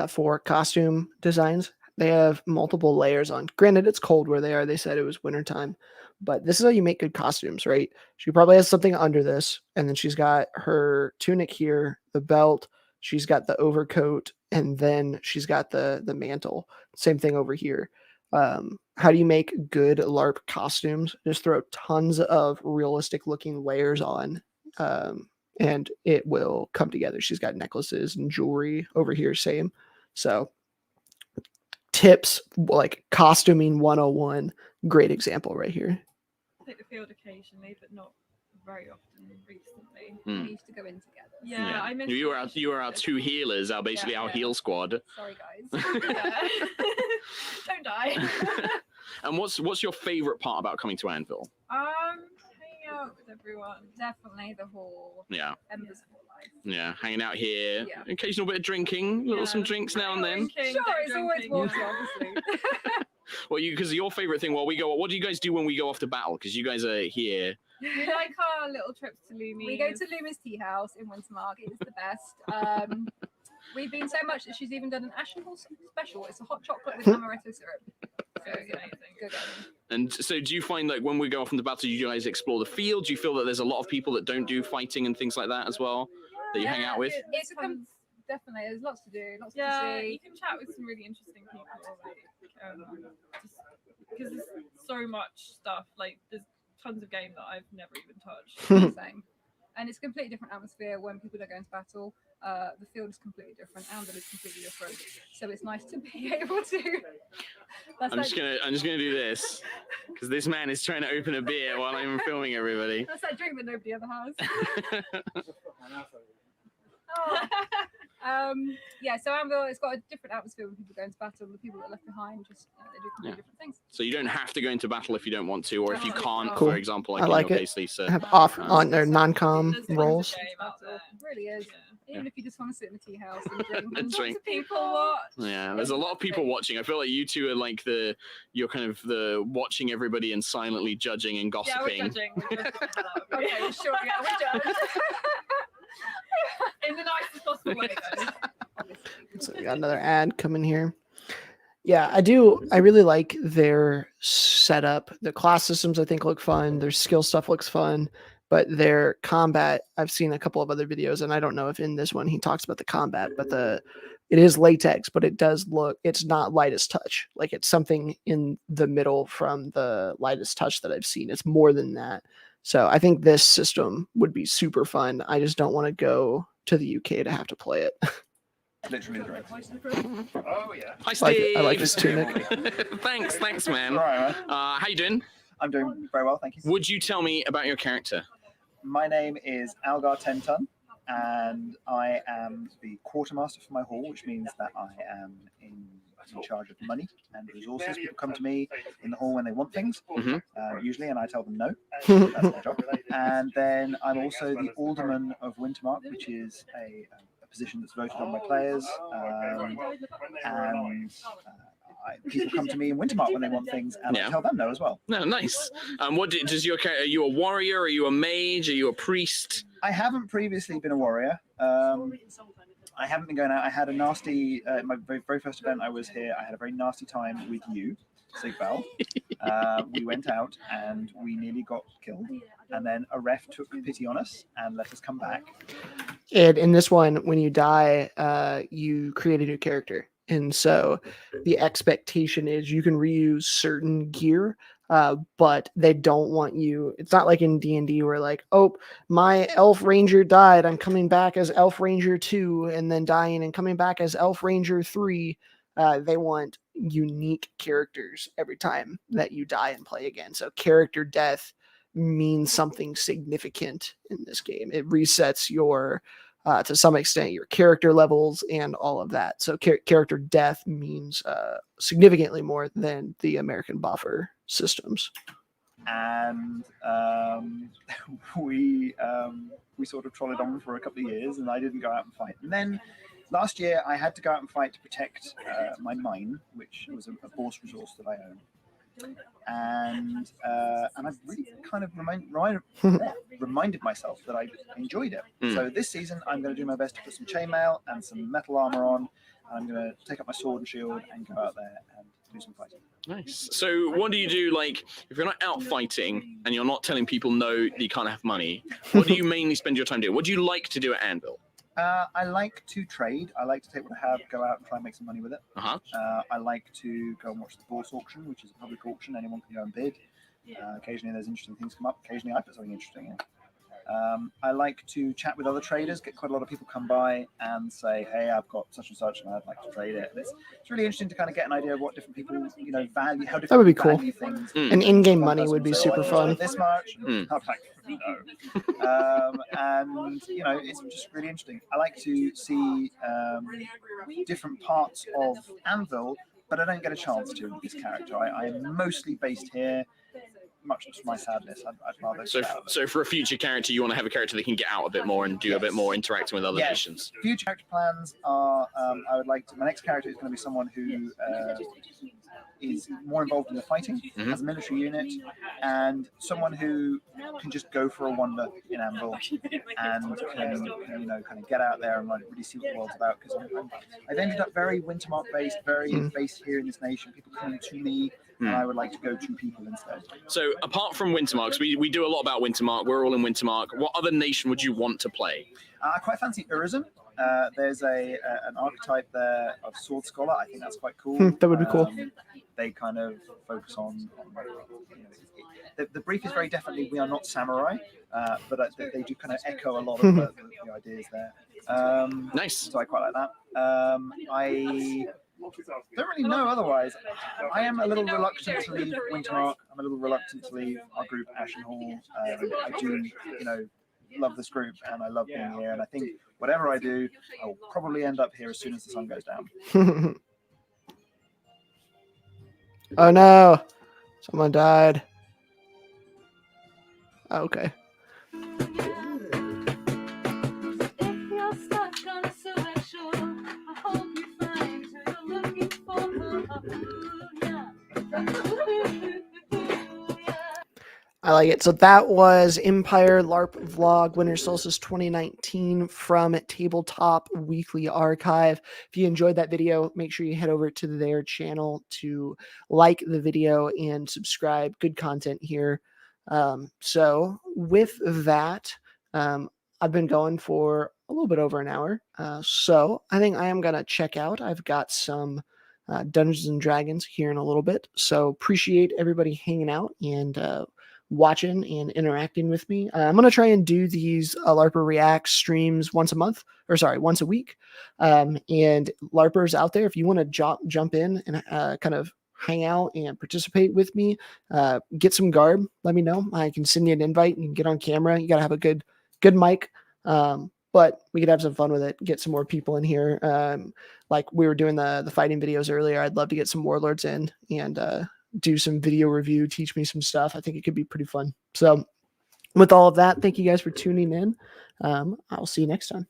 for costume designs. They have multiple layers on. Granted, it's cold where they are. They said it was wintertime, but this is how you make good costumes, right? She probably has something under this, and then she's got her tunic here, the belt, she's got the overcoat, and then she's got the mantle. Same thing over here. How do you make good LARP costumes? Just throw tons of realistic looking layers on, and it will come together. She's got necklaces and jewelry over here, same. So tips like costuming 101, great example right here. Take the field occasionally, but not very often recently. We used to go in together. Yeah, I miss. You were our two healers, basically our heal squad. Sorry, guys. Don't die. And what's your favorite part about coming to Anvil? Hanging out with everyone. Definitely the whole Embers of life. Yeah, hanging out here, Yeah. occasional bit of drinking, some drinks now and then. Sure, it's always water, obviously. Well, because your favorite thing while we go, what do you guys do when we go off to battle? Because you guys are here. We like our little trips to Lumi's. We go to Lumi's tea house in Wintermark. It is the best. We've been so much that she's even done an Ashenhall special. It's a hot chocolate with amaretto syrup. So it's amazing. Good. And so do you find like when we go off into battle, you guys explore the field? Do you feel that there's a lot of people that don't do fighting and things like that as well that you hang out with? It's definitely, there's lots to do, lots to see. You can chat with some really interesting people, like, just because there's so much stuff. Like there's tons of game that I've never even touched. Same. And it's a completely different atmosphere when people are going to battle. The field is completely different. Anvil is completely different. So it's nice to be able to. I'm just gonna do this because this man is trying to open a beer while I'm filming everybody. That's that drink that nobody ever has. Yeah, so Anvil, it's got a different atmosphere when people go into battle. The people that are left behind just they do completely different things. So you don't have to go into battle if you don't want to, or if you can't, Cool. for example, like I like in your it. case, Lisa. Have off on their non-com roles. It really is. Even if you just want to sit in the tea house and drink. And Lots drink. of people watch. Yeah, there's a lot of people watching. I feel like you two are like you're kind of the watching everybody and silently judging and gossiping. Yeah, we're judging. Okay, sure, yeah, we judge. In the nicest possible way, though. So we got another ad coming here. Yeah, I really like their setup. The class systems I think look fun. Their skill stuff looks fun, but their combat, I've seen a couple of other videos, and I don't know if in this one he talks about the combat, but it is latex, but it's not lightest touch. Like it's something in the middle from the lightest touch that I've seen. It's more than that. So I think this system would be super fun. I just don't want to go to the UK to have to play it. Literally. Oh yeah. Hi, Steve. I like his tunic. Thanks, man. All right, man. How you doing? I'm doing very well, thank you. Would you tell me about your character? My name is Algar Tenton, and I am the quartermaster for my hall, which means that I am in charge of money and resources. People come to me in the hall when they want things, usually, and I tell them no. That's my job. And then I'm also the alderman of Wintermark, which is a position that's voted on by players. People come to me in Wintermark when they want things, and I tell them no as well. No, nice. Does your character? Are you a warrior? Are you a mage? Are you a priest? I haven't previously been a warrior. I haven't been going out. I had a nasty, my very first event I was here, I had a very nasty time with you, Sigbal. We went out and we nearly got killed. And then a ref took pity on us and let us come back. And in this one, when you die, you create a new character. And so the expectation is you can reuse certain gear, but they don't want you. It's not like in D&D where like, oh, my elf ranger died. I'm coming back as elf ranger 2 and then dying and coming back as elf ranger 3. They want unique characters every time that you die and play again. So character death means something significant in this game. It resets your, to some extent, your character levels and all of that. So character death means significantly more than the American buffer systems. And we sort of trotted on for a couple of years, and I didn't go out and fight. And then last year, I had to go out and fight to protect my mine, which was a force resource that I own. And I really kind of reminded myself that I enjoyed it. So this season, I'm going to do my best to put some chainmail and some metal armor on. And I'm going to take up my sword and shield and go out there and do some fighting. Nice. So what do you do, like, if you're not out fighting and you're not telling people no, that you can't have money, what do you mainly spend your time doing? What do you like to do at Anvil? I like to trade. I like to take what I have, go out and try and make some money with it. I like to go and watch the bourse auction, which is a public auction. Anyone can go and bid. Occasionally there's interesting things come up. Occasionally I put something interesting in. I like to chat with other traders, get quite a lot of people come by and say, hey, I've got such and such and I'd like to trade it. And it's really interesting to kind of get an idea of what different people, value, how different That would be people cool. value things. And in-game money would be super fun. This much? I'm like, no. And, it's just really interesting. I like to see different parts of Anvil, but I don't get a chance to with this character. I am mostly based here. Much to my sadness, I'd rather. So for a future character, you want to have a character that can get out a bit more and do a bit more interacting with other nations. Future character plans are, I would like to. My next character is going to be someone who is more involved in the fighting as a military unit, and someone who can just go for a wander in Anvil and can kind of get out there and like really see what the world's about. Because I've ended up very Wintermark based, very based here in this nation. People coming to me. And I would like to go to people instead. So apart from Wintermark, we do a lot about Wintermark. We're all in Wintermark. What other nation would you want to play? I quite fancy Urizen. There's an archetype there of Sword Scholar. I think that's quite cool. That would be cool. They kind of focus on the brief is very definitely we are not samurai, but they do kind of echo a lot of the ideas there. Nice. So I quite like that. I don't really know otherwise. I am a little reluctant to leave Wintermark. I'm a little reluctant to leave our group, Ashen Hall. I do, love this group and I love being here. And I think whatever I do, I will probably end up here as soon as the sun goes down. Oh no, someone died. Okay. I like it. So that was Empire LARP Vlog Winter Solstice 2019 from Tabletop Weekly Archive. If you enjoyed that video, make sure you head over to their channel to like the video and subscribe. Good content here. So with that, I've been going for a little bit over an hour. So I think I am going to check out. I've got some Dungeons and Dragons here in a little bit. So appreciate everybody hanging out and watching and interacting with me. I'm going to try and do these Larper Reacts streams once a week. And Larpers out there, if you want to jump in and kind of hang out and participate with me, get some garb, let me know. I can send you an invite and get on camera. You got to have a good mic. But we could have some fun with it, get some more people in here. Like we were doing the fighting videos earlier. I'd love to get some warlords in and do some video review, teach me some stuff. I think it could be pretty fun. So with all of that, thank you guys for tuning in. I'll see you next time.